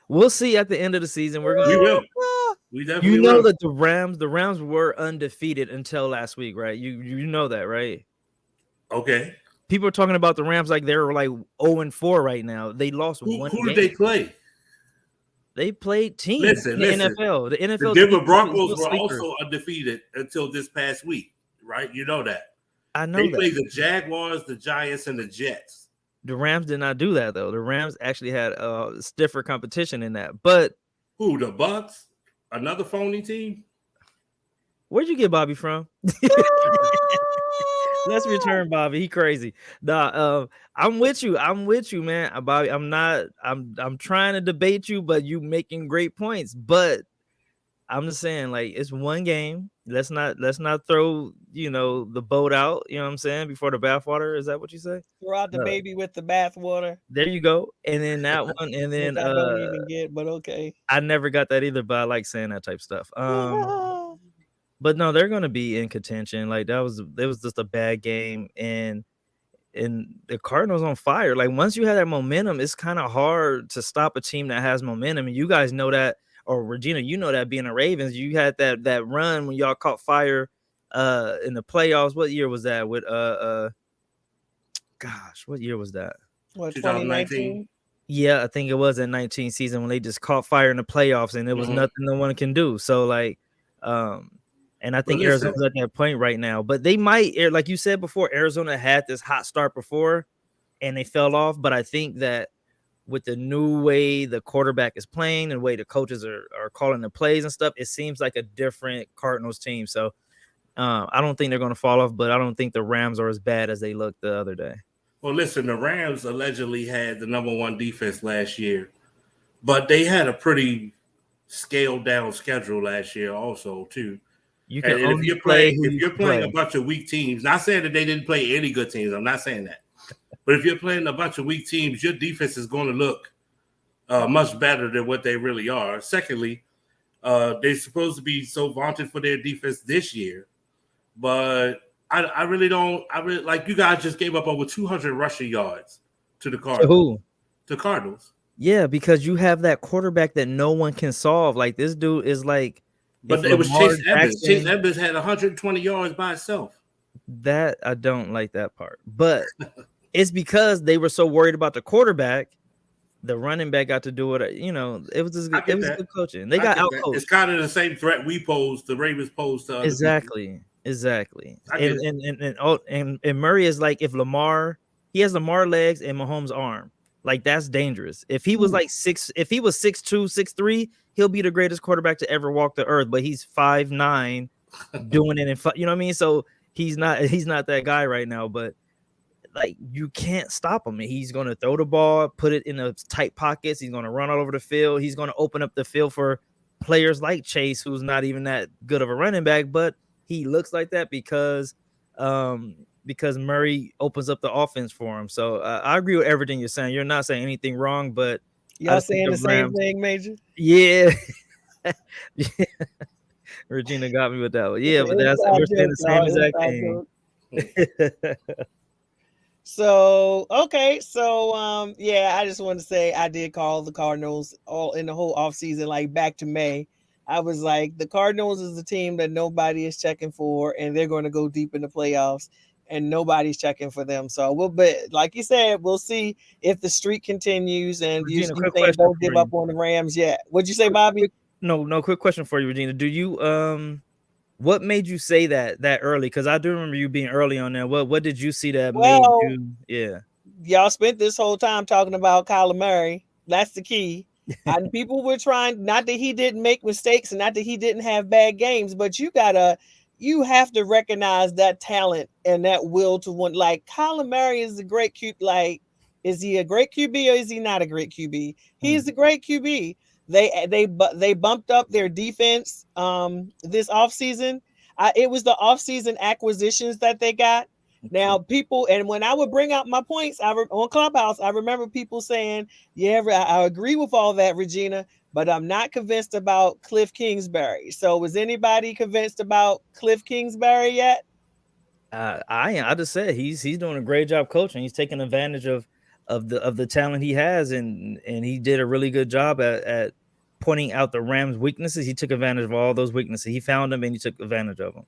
We'll see at the end of the season. We will. We definitely will. That the Rams were undefeated until last week, right? You know that, right? Okay. People are talking about the Rams like they're like 0-4 right now. They lost one game. Who did they play? They played teams in the NFL. The NFL. The Denver Broncos were also undefeated until this past week, right? You know that. I know they played the Jaguars, the Giants, and the Jets. The Rams did not do that though. The Rams actually had stiffer competition in that. But who? The Bucs? Another phony team? Where'd you get Bobby from? Let's return Bobby. He crazy. Nah, I'm with you, man. Bobby, I'm trying to debate you, but you making great points. But I'm just saying, like, it's one game. Let's not throw, the boat out, you know what I'm saying, before the bathwater. Is that what you say? Throw out the baby with the bathwater. There you go. And then that one, and then I don't even get, but okay. I never got that either, but I like saying that type stuff. But no, they're gonna be in contention. Like it was just a bad game, and the Cardinals on fire. Like once you have that momentum, it's kind of hard to stop a team that has momentum. And you guys know that, or Regina, you know that being a Ravens, you had that run when y'all caught fire in the playoffs. What year was that? With what year was that? What, 2019? Yeah, I think it was in 19 season when they just caught fire in the playoffs, and there was nothing no one can do. So like, and I think Arizona's at that point right now, but they might, like you said before, Arizona had this hot start before and they fell off. But I think that with the new way the quarterback is playing and the way the coaches are calling the plays and stuff, it seems like a different Cardinals team. So I don't think they're going to fall off, but I don't think the Rams are as bad as they looked the other day. Well, listen, the Rams allegedly had the number one defense last year, but they had a pretty scaled down schedule last year also too. If you're playing a bunch of weak teams, not saying that they didn't play any good teams. I'm not saying that. But if you're playing a bunch of weak teams, your defense is going to look much better than what they really are. Secondly, they're supposed to be so vaunted for their defense this year, but I really don't. I really like you guys just gave up over 200 rushing yards to the Cardinals. To who? To Cardinals. Yeah, because you have that quarterback that no one can solve. Like this dude is like. But it was Chase Edmonds. Chase Edmonds had 120 yards by itself. That I don't like that part, but it's because they were so worried about the quarterback. The running back got to do it. You know, it was just good, good coaching. They got outcoached. It's kind of the same threat we posed, the Ravens posed to other people. Exactly. And Murray is like if he has Lamar legs and Mahomes' arm. Like that's dangerous. If he was like 6'2", 6'3", he'll be the greatest quarterback to ever walk the earth. But he's 5'9", doing it you know what I mean? So he's not that guy right now. But like you can't stop him. He's going to throw the ball, put it in the tight pockets. He's going to run all over the field. He's going to open up the field for players like Chase, who's not even that good of a running back, but he looks like that because Murray opens up the offense for him. So I agree with everything you're saying. You're not saying anything wrong, but y'all saying the same thing, Major? Yeah. Regina got me with that one. Yeah, but we're saying the same exact thing. So I just want to say I did call the Cardinals all in the whole offseason, like back to May. I was like, the Cardinals is a team that nobody is checking for, and they're going to go deep in the playoffs, and nobody's checking for them. So but like you said, we'll see if the streak continues, and Regina, you think don't give up on the Rams yet. What'd you say, Bobby? No, quick question for you, Regina. Do you what made you say that early? Because I do remember you being early on that. What did you see that made you? Yeah, y'all spent this whole time talking about Kyler Murray. That's the key. And people were trying, not that he didn't make mistakes and not that he didn't have bad games, but you have to recognize that talent and that will to win. Like Kyler Murray is a great QB. Like, is he a great QB or is he not a great QB? He's a great QB. They bumped up their defense this offseason. It was the offseason acquisitions that they got. Now, people, and when I would bring out my points on Clubhouse, I remember people saying, yeah, I agree with all that, Regina, but I'm not convinced about Cliff Kingsbury. So was anybody convinced about Cliff Kingsbury yet? I just said he's doing a great job coaching. He's taking advantage of the talent he has, and he did a really good job at pointing out the Rams' weaknesses. He took advantage of all those weaknesses. He found them and he took advantage of them.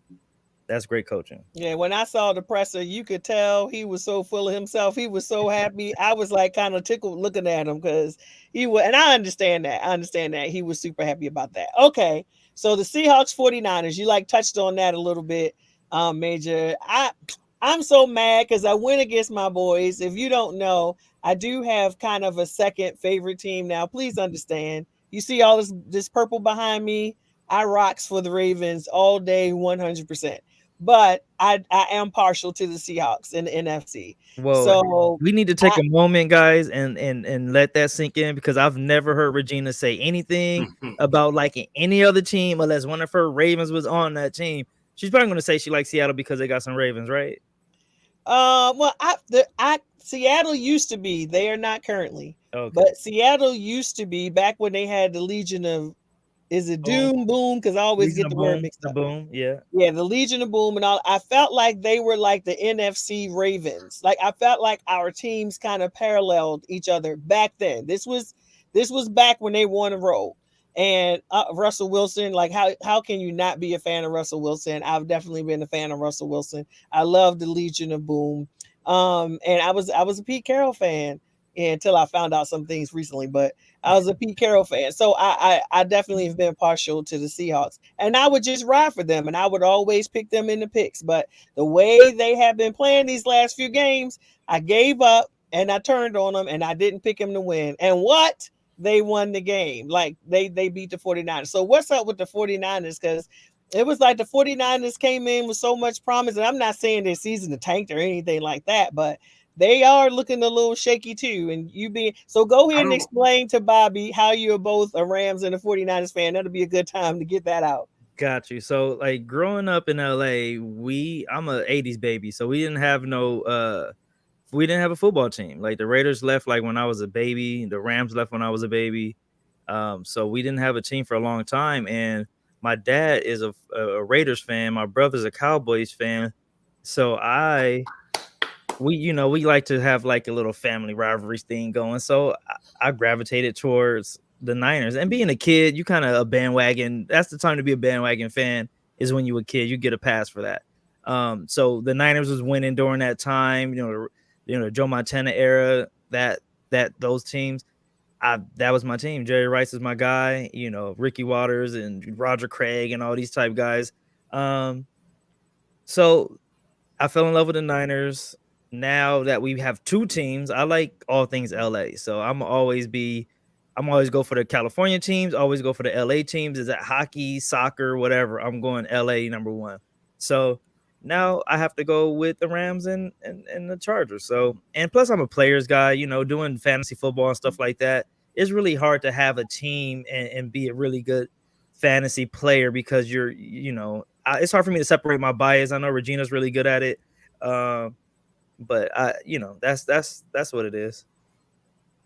That's great coaching. Yeah, when I saw the presser, you could tell he was so full of himself. He was so happy. I was like kind of tickled looking at him because he was, and I understand that. He was super happy about that. Okay, so the Seahawks 49ers, you like touched on that a little bit, Major. I'm so mad because I went against my boys. If you don't know, I do have kind of a second favorite team now. Please understand. You see all this purple behind me? I rocks for the Ravens all day, 100%. But I am partial to the Seahawks in the NFC. Well, so we need to take a moment, guys, and let that sink in, because I've never heard Regina say anything about liking any other team unless one of her Ravens was on that team. She's probably going to say she likes Seattle because they got some Ravens, right? Well, Seattle used to be. They are not currently. Okay. But Seattle used to be back when they had the Legion of. Is it Doom Boom? Because I always get the word mixed up. Boom, yeah. Yeah, the Legion of Boom and all. I felt like they were like the NFC Ravens. Like I felt like our teams kind of paralleled each other back then. This was back when they won a roll. And Russell Wilson, like how can you not be a fan of Russell Wilson? I've definitely been a fan of Russell Wilson. I love the Legion of Boom. And I was a Pete Carroll fan until I found out some things recently, but I was a Pete Carroll fan. So I definitely have been partial to the Seahawks, and I would just ride for them, and I would always pick them in the picks. But the way they have been playing these last few games, I gave up and I turned on them, and I didn't pick them to win. And what? They won the game. Like they beat the 49ers. So what's up with the 49ers? Because it was like the 49ers came in with so much promise, and I'm not saying their season is tanked or anything like that, but they are looking a little shaky too. And so go ahead and explain to Bobby how you're both a Rams and a 49ers fan. That'll be a good time to get that out. Got you. So like growing up in LA, I'm a 80s baby. So we didn't have no we didn't have a football team. Like the Raiders left like when I was a baby. The Rams left when I was a baby. So we didn't have a team for a long time. And my dad is a Raiders fan. My brother's a Cowboys fan. So we like to have like a little family rivalry thing going. So I gravitated towards the Niners. And being a kid, you kind of a bandwagon. That's the time to be a bandwagon fan, is when you were a kid. You get a pass for that. So the Niners was winning during that time. Joe Montana era. Those teams. That was my team. Jerry Rice is my guy. Ricky Waters and Roger Craig and all these type guys. So I fell in love with the Niners. Now that we have two teams, I like all things LA. So I'm always go for the California teams, always go for the LA teams. Is that hockey, soccer, whatever? I'm going LA number one. So now I have to go with the Rams and the Chargers. So, and plus I'm a players guy, doing fantasy football and stuff like that. It's really hard to have a team and be a really good fantasy player because it's hard for me to separate my bias. I know Regina's really good at it. But that's what it is.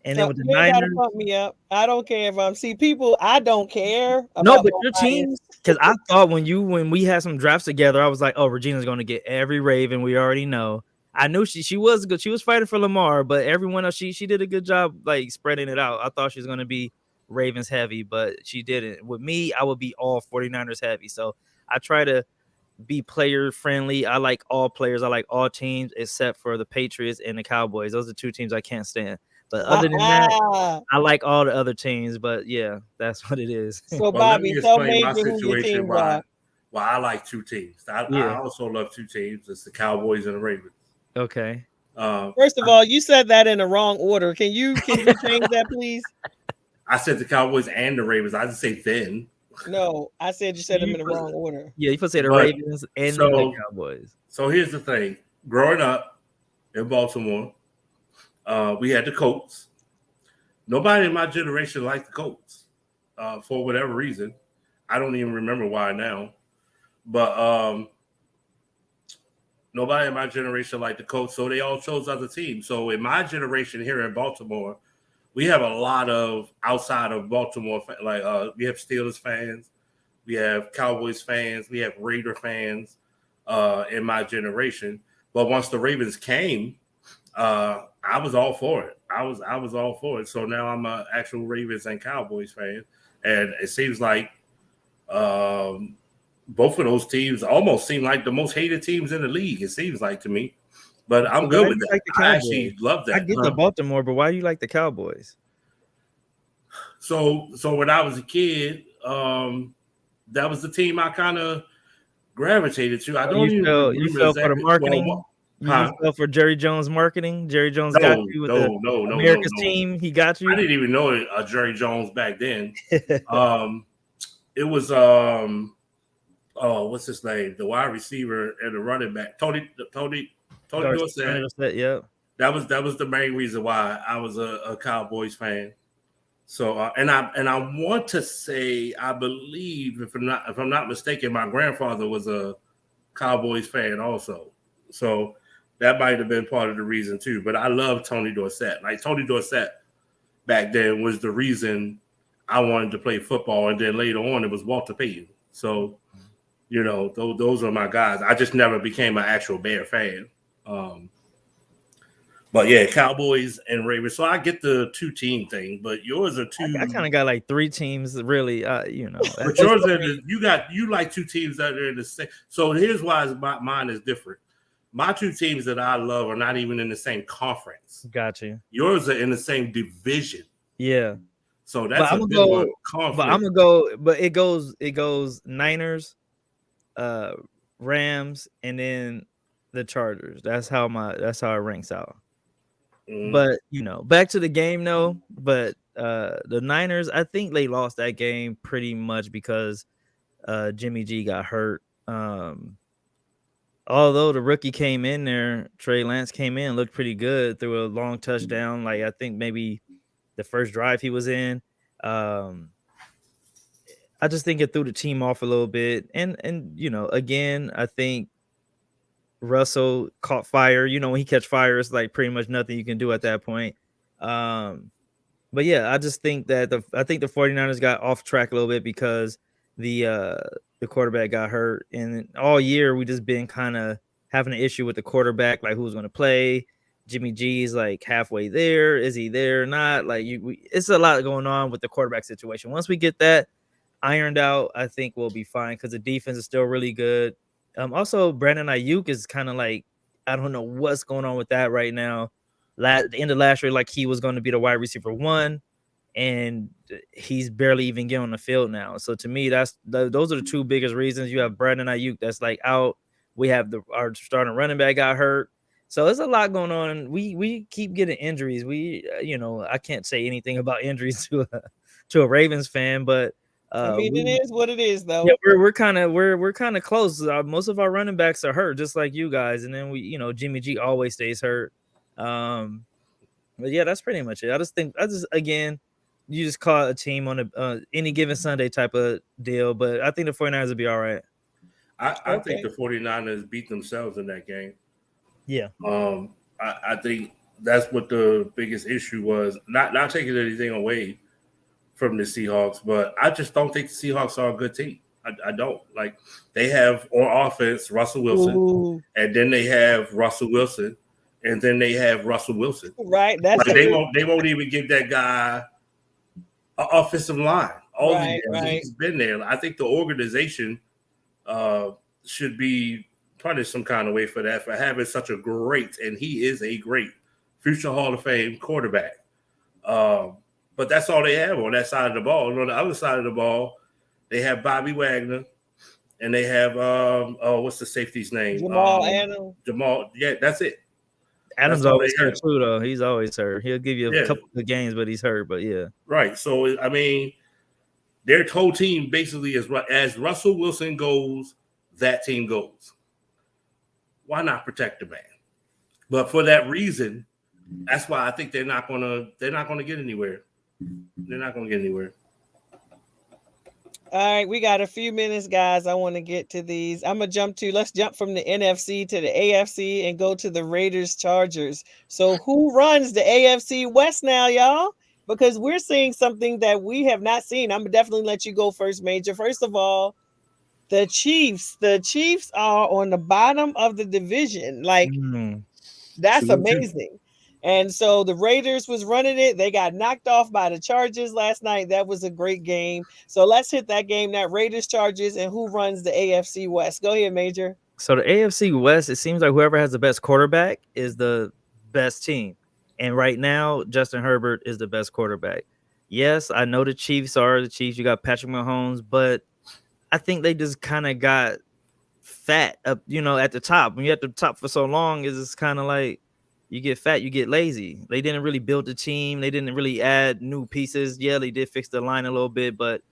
And then with the Niners, gotta pump me up. I don't care if I'm people. I don't care. No, but your teams, because I thought when we had some drafts together, I was like, oh, Regina's going to get every Raven. We already know. I knew she was good. She was fighting for Lamar, but everyone else, she did a good job like spreading it out. I thought she was going to be Ravens heavy, but she didn't. With me, I would be all 49ers heavy. So I try to be player friendly. I like all players. I like all teams except for the Patriots and the Cowboys. Those are two teams I can't stand. But other than that, I like all the other teams. But yeah, that's what it is. So Bobby, tell me my situation why I like two teams. I also love two teams. It's the Cowboys and the Ravens. Okay. First of all, you said that in the wrong order. Can you change that, please? I said the Cowboys and the Ravens. I didn't say then. No, I said you said them in the wrong order. Yeah, you could say the Ravens and the Cowboys. So here's the thing. Growing up in Baltimore, we had the Colts. Nobody in my generation liked the Colts for whatever reason. I don't even remember why now. But nobody in my generation liked the Colts, so they all chose other teams. So in my generation here in Baltimore, we have a lot of outside of Baltimore, like we have Steelers fans, we have Cowboys fans, we have Raider fans in my generation. But once the Ravens came, I was all for it. I was all for it. So now I'm an actual Ravens and Cowboys fan, and it seems like both of those teams almost seem like the most hated teams in the league. It seems like to me. But I'm good with that. Like I actually love that. I get the Baltimore, but why do you like the Cowboys? So when I was a kid, that was the team I kind of gravitated to. I don't even know. You fell for the marketing. You fell for Jerry Jones marketing. Jerry Jones got you with the America's team. He got you. I didn't even know Jerry Jones back then. It was what's his name? The wide receiver and the running back, Tony Dorsett. Yeah, that was the main reason why I was a Cowboys fan. So and I want to say, I believe if I'm not mistaken, my grandfather was a Cowboys fan also. So that might have been part of the reason too. But I love Tony Dorsett. Like Tony Dorsett back then was the reason I wanted to play football, and then later on it was Walter Payton. So those are my guys. I just never became an actual Bear fan. But yeah, Cowboys and Ravens. So I get the two-team thing, but yours are two. I kind of got like three teams, really. But yours are you like two teams that are in the same. So here's why mine is different. My two teams that I love are not even in the same conference. Gotcha. Yours are in the same division. Yeah. So that's a bit more conflict. But I'm gonna go. But it goes Niners, Rams, and then the Chargers. That's how it ranks out. But back to the game though. But the Niners, I think they lost that game pretty much because Jimmy G got hurt. Although the rookie came in there, Trey Lance came in, looked pretty good, threw a long touchdown. Like I think maybe the first drive he was in. I just think it threw the team off a little bit. And again, I think Russell caught fire. You know, when he catch fire, it's like pretty much nothing you can do at that point. But yeah, I just think that the 49ers got off track a little bit because the quarterback got hurt, and all year we just been kind of having an issue with the quarterback, like who's going to play. Jimmy G's like halfway there. Is he there or not? Like it's a lot going on with the quarterback situation. Once we get that ironed out, I think we'll be fine because the defense is still really good. Also, Brandon Ayuk is kind of like, I don't know what's going on with that right now. The end of last year, like he was going to be the wide receiver 1, and he's barely even getting on the field now. So to me, those are the two biggest reasons. You have Brandon Ayuk that's like out. We have our starting running back got hurt. So there's a lot going on. We keep getting injuries. I can't say anything about injuries to a Ravens fan, but it is what it is, though. Yeah, we're kind of close. Most of our running backs are hurt, just like you guys, and then Jimmy G always stays hurt. But yeah, that's pretty much it. Again, you just call a team on any given Sunday type of deal, but I think the 49ers will be all right. I think the 49ers beat themselves in that game. Yeah. I think that's what the biggest issue was. Not taking anything away from the Seahawks, but I just don't think the Seahawks are a good team. I don't. Like, they have on offense Russell Wilson, and then they have Russell Wilson, and then they have Russell Wilson. Right. That's like they won't even give that guy an offensive line. All the years he's been there. I think the organization should be punished some kind of way for that, for having such a great, and he is a great future Hall of Fame quarterback. But that's all they have on that side of the ball. And on the other side of the ball, they have Bobby Wagner, and they have what's the safety's name? Jamal Adams. Yeah, that's it. Adams always hurt too, though. He's always hurt. He'll give you a couple of games, but he's hurt. But yeah, right. So I mean, their whole team basically is as Russell Wilson goes, that team goes. Why not protect the man? But for that reason, that's why I think they're not gonna get anywhere. They're not gonna get anywhere. All right, we got a few minutes, guys. I want to get to these. Let's jump from the NFC to the AFC and go to the Raiders Chargers. So who runs the AFC West now, y'all? Because we're seeing something that we have not seen. I'm definitely let you go first, Major. First of all, the Chiefs. The Chiefs are on the bottom of the division. Like, that's amazing. And so the Raiders was running it. They got knocked off by the Chargers last night. That was a great game. So let's hit that game, that Raiders Chargers, and who runs the AFC West. Go ahead, Major. So the AFC West, it seems like whoever has the best quarterback is the best team. And right now, Justin Herbert is the best quarterback. Yes, I know the Chiefs are the Chiefs. You got Patrick Mahomes, but I think they just kind of got fat up, at the top. When you're at the top for so long, it's just kind of like, you get fat, you get lazy. They didn't really build the team. They didn't really add new pieces. Yeah, they did fix the line a little bit, but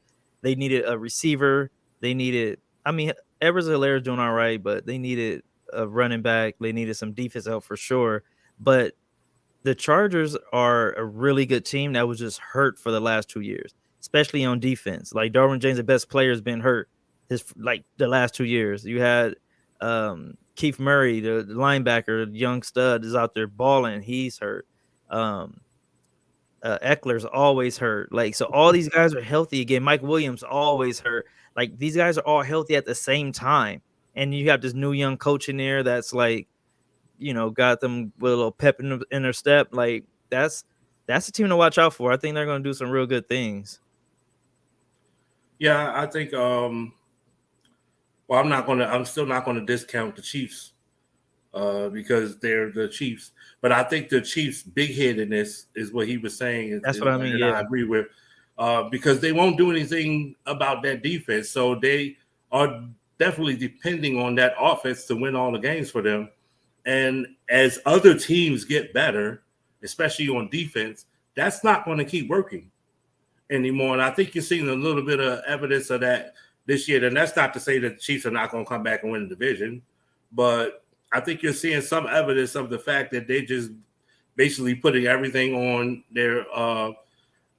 they needed a receiver. Edwards-Helaire doing all right, but they needed a running back. They needed some defense help for sure. But the Chargers are a really good team that was just hurt for the last 2 years, especially on defense. Like, Darwin James, the best player, has been hurt the last 2 years. You had Keith Murray, the linebacker, the young stud, is out there balling. He's hurt. Eckler's always hurt. Like, so all these guys are healthy again. Mike Williams always hurt. Like, these guys are all healthy at the same time. And you have this new young coach in there that's like, got them with a little pep in their step. Like, that's a team to watch out for. I think they're going to do some real good things. Yeah, I think I'm still not gonna discount the Chiefs because they're the Chiefs. But I think the Chiefs' big-headedness is what he was saying. That's what I mean. Yeah, I agree with because they won't do anything about that defense. So they are definitely depending on that offense to win all the games for them. And as other teams get better, especially on defense, that's not going to keep working anymore. And I think you're seeing a little bit of evidence of that this year. And that's not to say that the Chiefs are not going to come back and win the division, but I think you're seeing some evidence of the fact that they just basically putting everything on their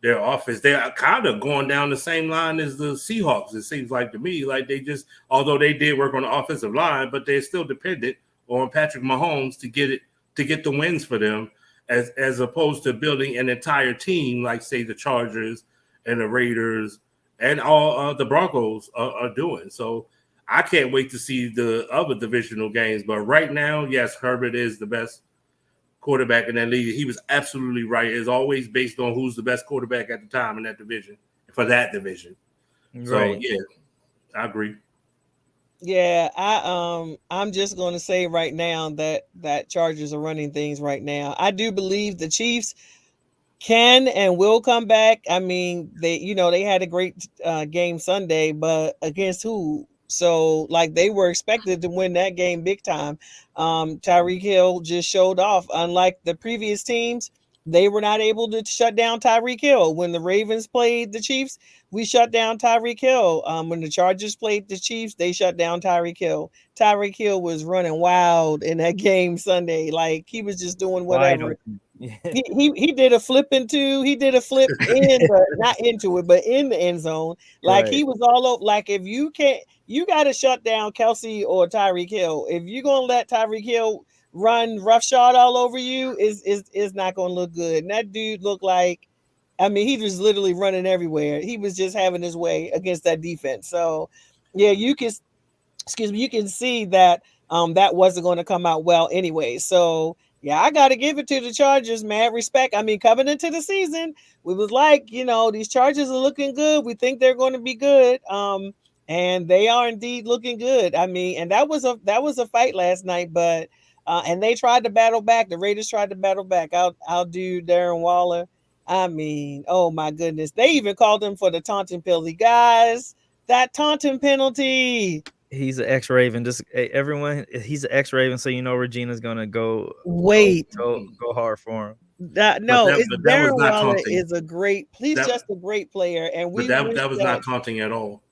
offense. They're kind of going down the same line as the Seahawks. It seems like to me, like they just, although they did work on the offensive line, but they're still dependent on Patrick Mahomes to get the wins for them, as opposed to building an entire team like, say, the Chargers and the Raiders and all the Broncos are doing. So I can't wait to see the other divisional games. But right now, yes, Herbert is the best quarterback in that league. He was absolutely right. It's always based on who's the best quarterback at the time in that division, for that division. Right. So yeah, I agree. Yeah, I'm just going to say right now that Chargers are running things right now. I do believe the Chiefs can and will come back. I mean, they had a great game Sunday, but against who? So like they were expected to win that game big time. Tyreek Hill just showed off. Unlike the previous teams, they were not able to shut down Tyreek Hill. When the Ravens played the Chiefs, we shut down Tyreek Hill. When the Chargers played the Chiefs, they shut down Tyreek Hill. Tyreek Hill was running wild in that game Sunday. Like he was just doing whatever. He did a flip in, but not into it, but in the end zone. Like he was all over. Like if you can't, you got to shut down Kelsey or Tyreek Hill. If you're gonna let Tyreek Hill run roughshod all over you, is not gonna look good. And that dude looked like, I mean, he was literally running everywhere. He was just having his way against that defense. So yeah, you can see that that wasn't going to come out well anyway. So yeah, I got to give it to the Chargers, man. Respect. I mean, coming into the season, we was like, these Chargers are looking good. We think they're going to be good. And they are indeed looking good. I mean, and that was a fight last night, but and they tried to battle back. The Raiders tried to battle back. I'll do Darren Waller. I mean, oh my goodness. They even called him for the taunting penalty. Guys, that taunting penalty. He's an ex-Raven. Just everyone, he's an ex-Raven, so Regina's gonna go hard for him. Darren Waller is a great. He's just a great player, and that was not taunting at all.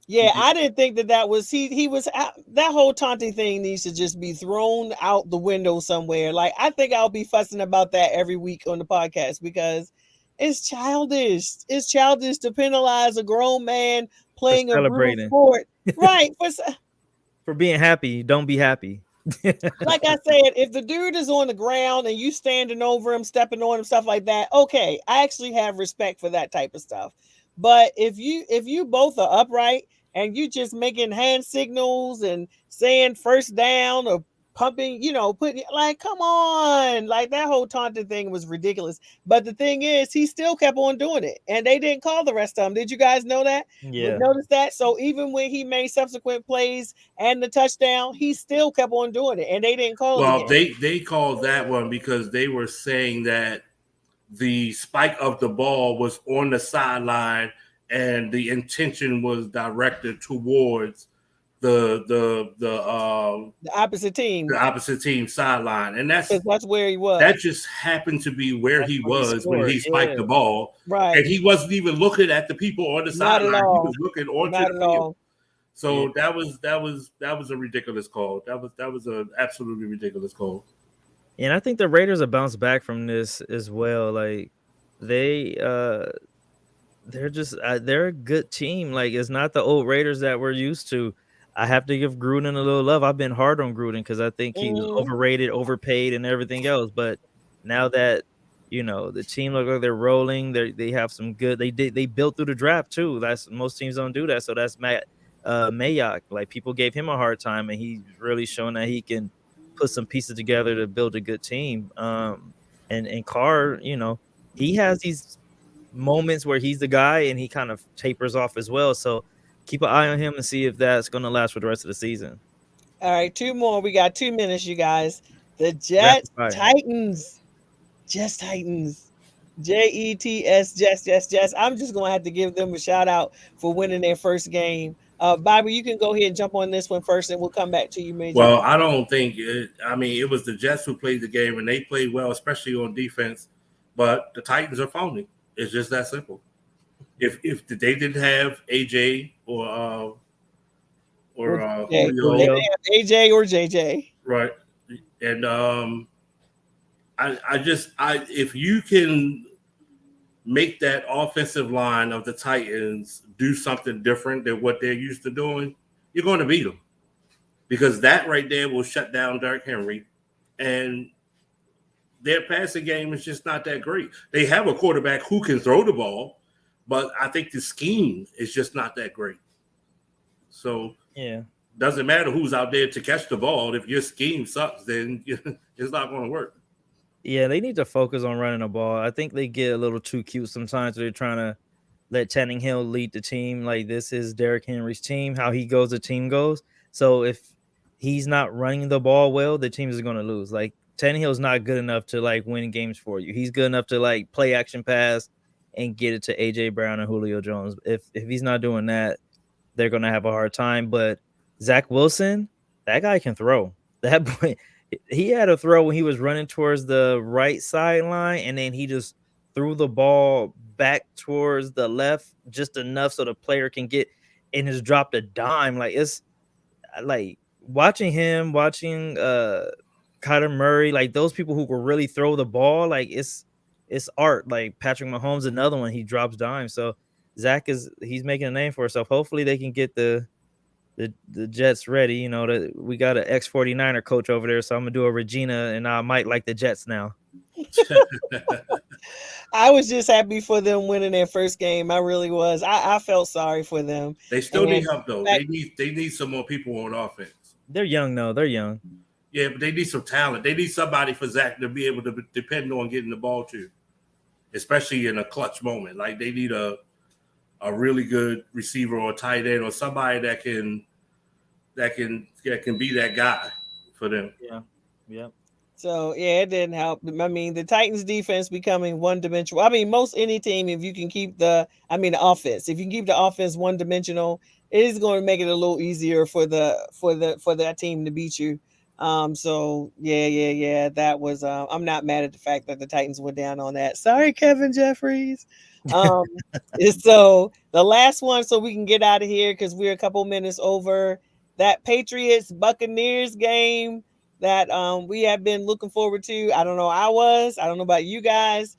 Yeah, I didn't think that was he was that whole taunting thing needs to just be thrown out the window somewhere. Like I think I'll be fussing about that every week on the podcast because it's childish. It's childish to penalize a grown man playing a brutal sport. Right. For being happy, don't be happy. Like I said, if the dude is on the ground and you standing over him, stepping on him, stuff like that, okay, I actually have respect for that type of stuff. But if you both are upright and you just making hand signals and saying first down or pumping, putting, like, come on, like that whole taunting thing was ridiculous. But the thing is, he still kept on doing it, and they didn't call the rest of them. Did you guys know that? Yeah, notice that. So even when he made subsequent plays and the touchdown, he still kept on doing it, and they didn't call it again. They called that one because they were saying that the spike of the ball was on the sideline, and the intention was directed towards the opposite team sideline, and that's where he was. That just happened to be where he was when he spiked the ball, right? And he wasn't even looking at the people on the sideline; he was looking onto the field. So that was a ridiculous call. That was an absolutely ridiculous call. And I think the Raiders have bounced back from this as well. Like they're a good team. Like it's not the old Raiders that we're used to. I have to give Gruden a little love. I've been hard on Gruden because I think he was overrated, overpaid, and everything else. But now that the team look like they're rolling, they have some good. They built through the draft too. Most teams don't do that. So that's Matt Mayock. Like people gave him a hard time, and he's really shown that he can put some pieces together to build a good team. And Carr, he has these moments where he's the guy, and he kind of tapers off as well. So keep an eye on him and see if that's going to last for the rest of the season. All right, 2 more. We got 2 minutes, you guys. The Jets Titans. Jets Titans. Jets, Jets. I'm just going to have to give them a shout out for winning their first game. Bobby, you can go ahead and jump on this one first, and we'll come back to you, Major. Well, I don't think it was the Jets who played the game, and they played well, especially on defense. But the Titans are phony. It's just that simple. If they didn't have AJ or Julio, they have AJ or JJ, right? And if you can make that offensive line of the Titans do something different than what they're used to doing, you're going to beat them because that right there will shut down Derrick Henry, and their passing game is just not that great. They have a quarterback who can throw the ball, but I think the scheme is just not that great. So yeah, doesn't matter who's out there to catch the ball. If your scheme sucks, then it's not going to work. yeah, they need to focus on running the ball. I think they get a little too cute sometimes. They're trying to let Channing Hill lead the team. Like, this is Derrick Henry's team. How he goes, the team goes. So if he's not running the ball well, the team is going to lose. Like, Channing Hill's not good enough to like win games for you. He's good enough to like play action pass and get it to AJ Brown and Julio Jones. If he's not doing that, they're going to have a hard time. But Zach Wilson, that guy can throw. That boy, he had a throw when he was running towards the right sideline, and then he just threw the ball back towards the left just enough so the player can get and just dropped a dime. Like, it's like watching Kyler Murray, like those people who will really throw the ball, like it's art. Like Patrick Mahomes, another one, he drops dimes. So Zach he's making a name for himself. Hopefully they can get the Jets ready. You know, that we got an ex-49er coach over there, so I'm gonna do a Regina, and I might like the Jets now. I was just happy for them winning their first game. I really was. I felt sorry for them. They still need help though. They need some more people on offense. They're young though. They're young. Yeah, but they need some talent. They need somebody for Zach to be able to depend on getting the ball to, especially in a clutch moment. Like, they need a really good receiver or tight end or somebody that can be that guy for them. Yeah. So yeah, it didn't help. I mean, the Titans defense becoming one-dimensional. I mean, most any team, if you can keep the offense, if you can keep the offense one-dimensional, it is going to make it a little easier for that team to beat you. So yeah. That was I'm not mad at the fact that the Titans went down on that. Sorry, Kevin Jeffries. So the last one, so we can get out of here because we're a couple minutes over. That Patriots Buccaneers game that we have been looking forward to. I don't know about you guys.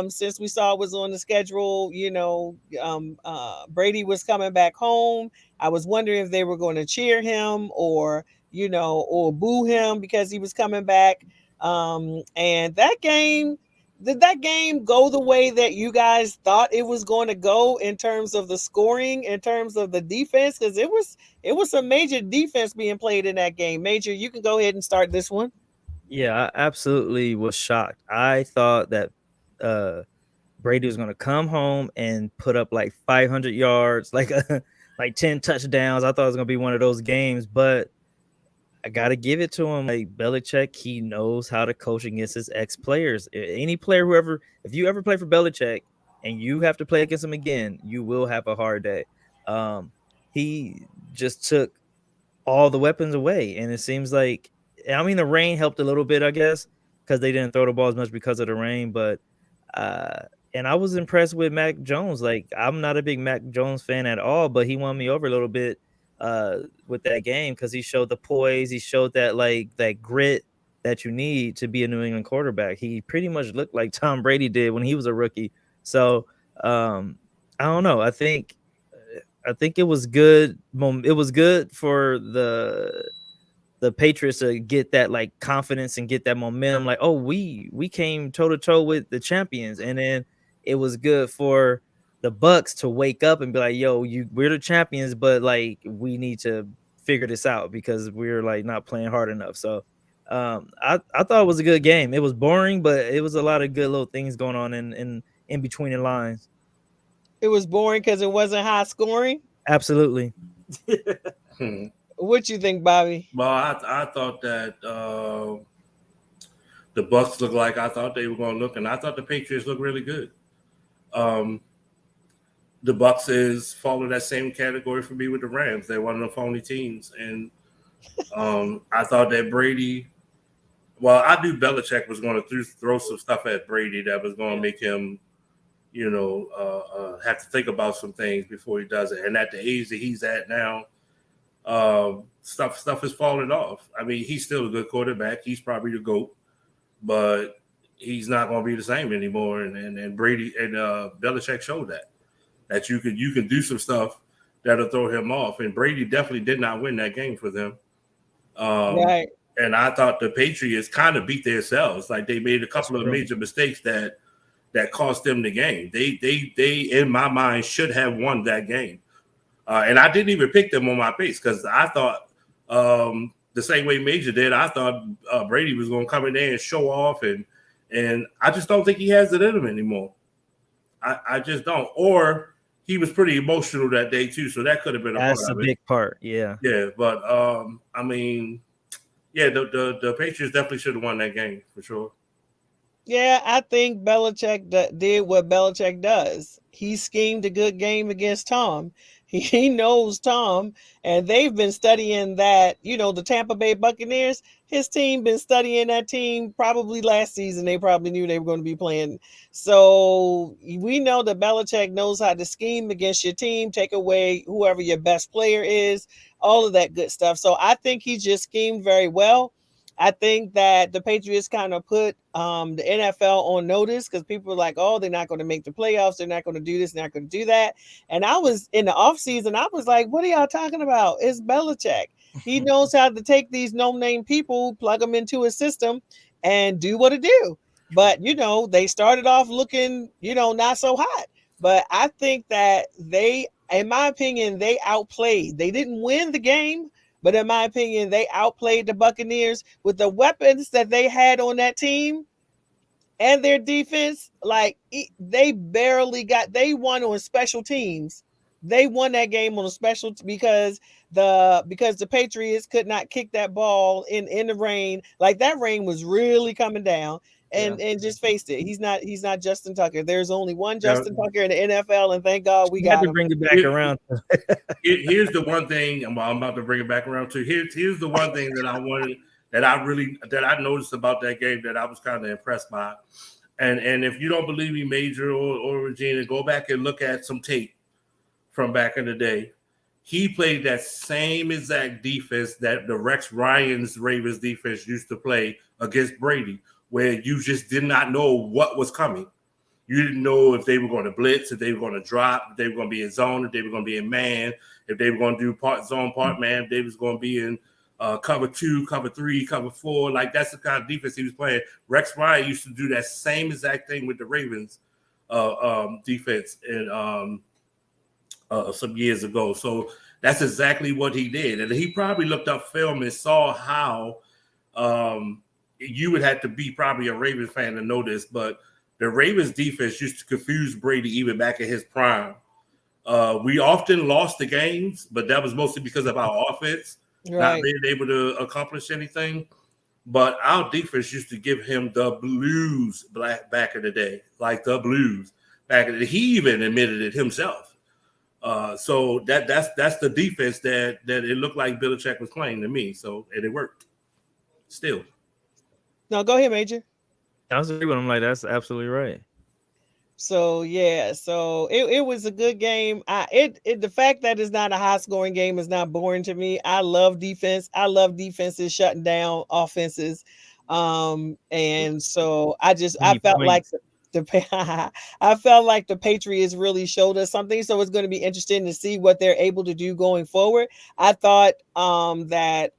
Since we saw it was on the schedule, Brady was coming back home. I was wondering if they were going to cheer him or boo him because he was coming back. And that game, did that game go the way that you guys thought it was going to go in terms of the scoring, in terms of the defense? Because it was some major defense being played in that game. Major, you can go ahead and start this one. Yeah, I absolutely was shocked. I thought that Brady was going to come home and put up like 500 yards, like 10 touchdowns. I thought it was going to be one of those games, but I got to give it to him. Like, Belichick, he knows how to coach against his ex-players. Any player if you ever play for Belichick and you have to play against him again, you will have a hard day. He just took all the weapons away, and it seems like, I mean, the rain helped a little bit, I guess, because they didn't throw the ball as much because of the rain, but and I was impressed with Mac Jones. Like, I'm not a big Mac Jones fan at all, but he won me over a little bit with that game because he showed the poise, he showed that that grit that you need to be a New England quarterback. He pretty much looked like Tom Brady did when he was a rookie. So I don't know. I think it was good. It was good for the Patriots to get that confidence and get that momentum. Like, oh, we came toe to toe with the champions, and then it was good for the Bucks to wake up and be like, yo, we're the champions, but we need to figure this out because we're not playing hard enough. So I thought it was a good game. It was boring, but it was a lot of good little things going on in between the lines. It was boring because it wasn't high scoring. Absolutely. What you think, Bobby? Well, I thought that the Bucks looked like I thought they were going to look, and I thought the Patriots looked really good. The Bucks fall in that same category for me with the Rams. They're one of the phony teams, and I thought that Brady. Well, I knew Belichick was going to throw some stuff at Brady that was going to make him, have to think about some things before he does it. And at the age that he's at now, stuff is falling off. I mean, he's still a good quarterback. He's probably the GOAT, but he's not going to be the same anymore. And Brady and Belichick showed that you can do some stuff that'll throw him off. And Brady definitely did not win that game for them. Right. And I thought the Patriots kind of beat themselves. Like they made a couple of major mistakes that cost them the game. They in my mind should have won that game. And I didn't even pick them on my picks because I thought the same way Major did. I thought Brady was going to come in there and show off, and I just don't think he has it in him anymore. I just don't. Or he was pretty emotional that day too, so that could have been a part of it. That's a big part, yeah. Yeah, but I mean, yeah, the Patriots definitely should have won that game for sure. Yeah, I think Belichick did what Belichick does. He schemed a good game against Tom. He knows Tom, and they've been studying that, the Tampa Bay Buccaneers, his team been studying that team probably last season. They probably knew they were going to be playing. So we know that Belichick knows how to scheme against your team, take away whoever your best player is, all of that good stuff. So I think he just schemed very well. I think that the Patriots kind of put the NFL on notice because people were like, oh, they're not going to make the playoffs. They're not going to do this. They're not going to do that. And I was in the offseason, I was like, what are y'all talking about? It's Belichick. He knows how to take these no-name people, plug them into a system, and do what it do. But, they started off looking, not so hot. But I think that in my opinion, they outplayed. They didn't win the game. But in my opinion, they outplayed the Buccaneers with the weapons that they had on that team and their defense. Like they won on special teams. They won that game on a special because the Patriots could not kick that ball in the rain. Like that rain was really coming down. And just faced it. He's not Justin Tucker. There's only one Justin Tucker in the NFL, and thank God we got to bring it back around. Here's the one thing I'm about to bring it back around to. Here's the one thing that I noticed about that game that I was kind of impressed by. And if you don't believe me, Major or Regina, go back and look at some tape from back in the day. He played that same exact defense that the Rex Ryan's Ravens defense used to play against Brady, where you just did not know what was coming. You didn't know if they were going to blitz, if they were going to drop, if they were going to be in zone, if they were going to be in man, if they were going to do part zone, part man, if they was going to be in cover 2, cover 3, cover 4. Like that's the kind of defense he was playing. Rex Ryan used to do that same exact thing with the Ravens defense in some years ago. So that's exactly what he did. And he probably looked up film and saw how you would have to be probably a Ravens fan to know this, but the Ravens defense used to confuse Brady even back in his prime. We often lost the games, but that was mostly because of our offense not being able to accomplish anything. But our defense used to give him the blues back in the day, like the blues back in the day. He even admitted it himself. So that's the defense that it looked like Belichick was playing to me. So and it worked. Still. No, go ahead, Major. I was agreeing with him. Like that's absolutely right. So yeah, so it was a good game. The fact that it's not a high scoring game is not boring to me. I love defense. I love defenses shutting down offenses. And so I felt like I felt like the Patriots really showed us something. So it's going to be interesting to see what they're able to do going forward. I thought that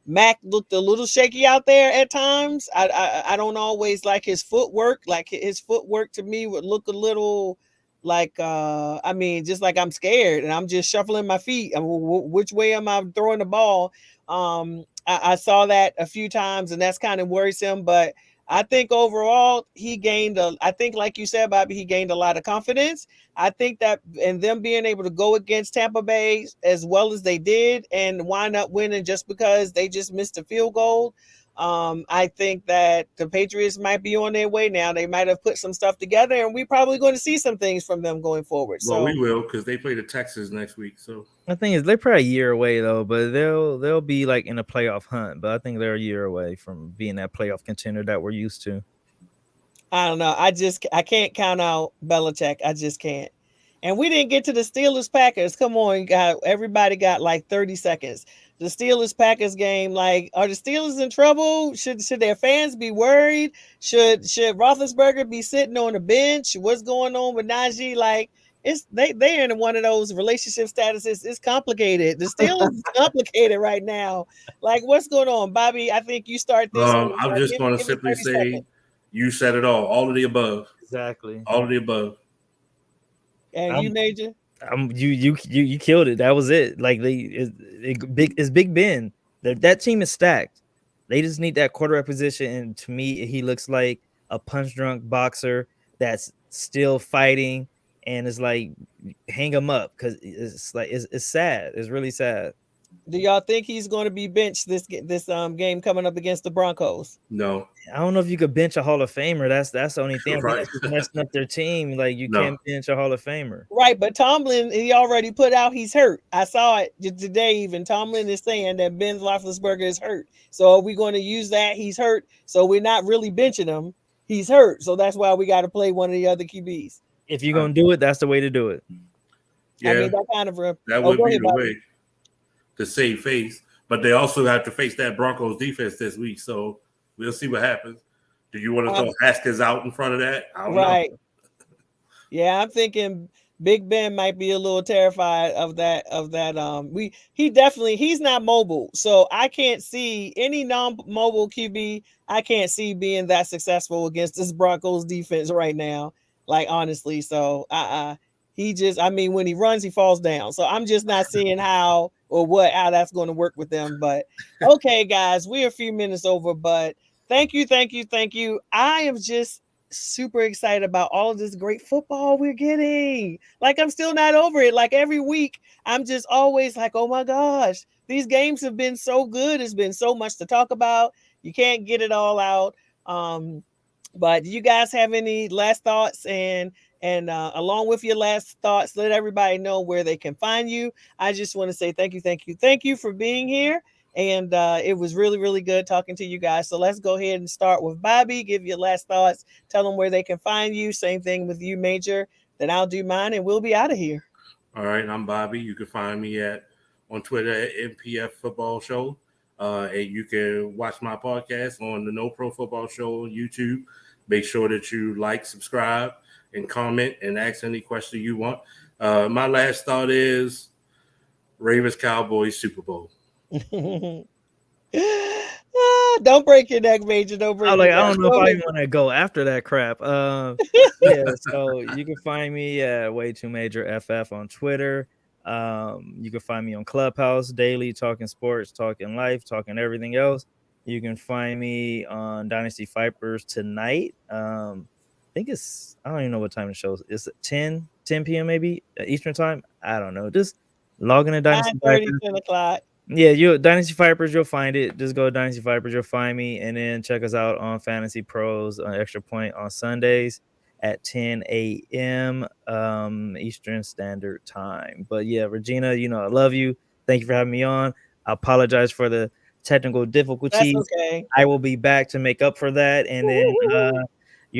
Mac looked a little shaky out there at times. I don't always like his footwork. Like his footwork to me would look a little like just like I'm scared and I'm just shuffling my feet. Which way am I throwing the ball? I saw that a few times and that's kind of worrisome, but I think overall he gained I think like you said, Bobby, he gained a lot of confidence. I think that and them being able to go against Tampa Bay as well as they did and wind up winning just because they just missed a field goal. I think that the Patriots might be on their way now. They might have put some stuff together and we're probably going to see some things from them going forward. Well, we will because they play the Texans next week. So the thing is they're probably a year away though, but they'll be like in a playoff hunt. But I think they're a year away from being that playoff contender that we're used to. I don't know. I can't count out Belichick. I just can't. And we didn't get to the Steelers Packers. Come on, everybody got like 30 seconds. The Steelers Packers game, like, are the Steelers in trouble? Should their fans be worried? Should Roethlisberger be sitting on the bench? What's going on with Najee? Like, they're in one of those relationship statuses. It's complicated. The Steelers is complicated right now. Like, what's going on, Bobby? I think you start this one. I'm just going to simply say, you said it all of the above. Exactly. All of the above. And you, Major? You killed it. That was it. Like it's Big Ben. That team is stacked. They just need that quarterback position, and to me, he looks like a punch drunk boxer that's still fighting, and it's like hang him up because it's like it's sad. It's really sad. Do y'all think he's going to be benched this game coming up against the Broncos? No. I don't know if you could bench a Hall of Famer. That's the only thing. Right. That's messing up their team. Like you can't bench a Hall of Famer. Right, but Tomlin, he already put out he's hurt. I saw it today. Even Tomlin is saying that Ben Roethlisberger is hurt. So are we going to use that? He's hurt. So we're not really benching him. He's hurt. So that's why we got to play one of the other QBs. If you're going to do it, that's the way to do it. Yeah, I mean, that kind of that would be the way to save face. But they also have to face that Broncos defense this week. So we'll see what happens. Do you want to throw Haskins out in front of that? I don't know. Yeah, I'm thinking Big Ben might be a little terrified of that. He's not mobile. So I can't see any non-mobile QB. I can't see being that successful against this Broncos defense right now. Like, honestly. So when he runs, he falls down. So I'm just not seeing how that's going to work with them. But okay, guys, we're a few minutes over, but thank you. I am just super excited about all of this great football we're getting. Like, I'm still not over it. Like, every week, I'm just always like, oh my gosh, these games have been so good. It's been so much to talk about. You can't get it all out. But do you guys have any last thoughts? And along with your last thoughts, let everybody know where they can find you. I just want to say thank you for being here. And it was really, really good talking to you guys. So let's go ahead and start with Bobby. Give your last thoughts. Tell them where they can find you. Same thing with you, Major. Then I'll do mine, and we'll be out of here. All right, I'm Bobby. You can find me on Twitter at MPF Football Show. And you can watch my podcast on the No Pro Football Show on YouTube. Make sure that you like, subscribe, and comment, and ask any question you want. My last thought is Ravens Cowboys Super Bowl. Don't break your neck, Major. Don't break. I don't know if I want to go after that crap. Yeah, so you can find me at Way Too Major FF on Twitter. You can find me on Clubhouse daily, talking sports, talking life, talking everything else. You can find me on Dynasty Vipers tonight. I think I don't even know what time the show is. It's 10 p.m. maybe Eastern time. I don't know. Just log in to Dynasty Vipers. 10 o'clock. Yeah, Dynasty Vipers, you'll find it. Just go to Dynasty Vipers, you'll find me. And then check us out on Fantasy Pros on Extra Point on Sundays at 10 a.m. Eastern Standard Time. But yeah, Regina, I love you. Thank you for having me on. I apologize for the technical difficulties. That's okay. I will be back to make up for that. And then,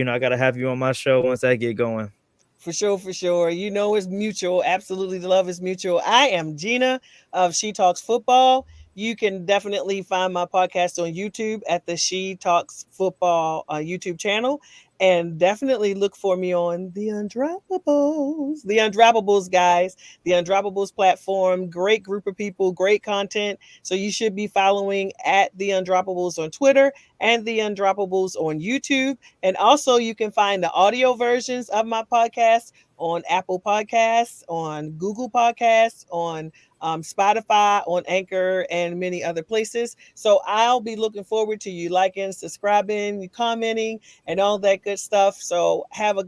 I got to have you on my show once I get going. For sure. It's mutual. Absolutely. The love is mutual. I am Gina of She Talks Football. You can definitely find my podcast on YouTube at the She Talks Football YouTube channel. And definitely look for me on The Undroppables. The Undroppables, guys. The Undroppables platform. Great group of people. Great content. So you should be following at The Undroppables on Twitter and The Undroppables on YouTube. And also you can find the audio versions of my podcast on Apple Podcasts, on Google Podcasts, on Spotify, on Anchor, and many other places. So I'll be looking forward to you liking, subscribing, commenting, and all that good stuff. So have a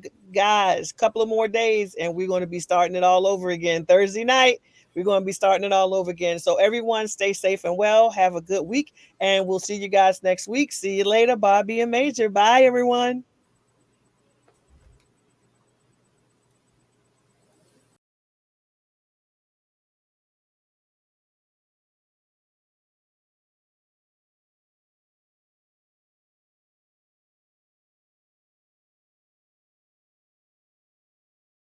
couple of more days, and we're going to be starting it all over again. Thursday night, we're going to be starting it all over again. So everyone stay safe and well. Have a good week, and we'll see you guys next week. See you later, Bobby and Major. Bye, everyone.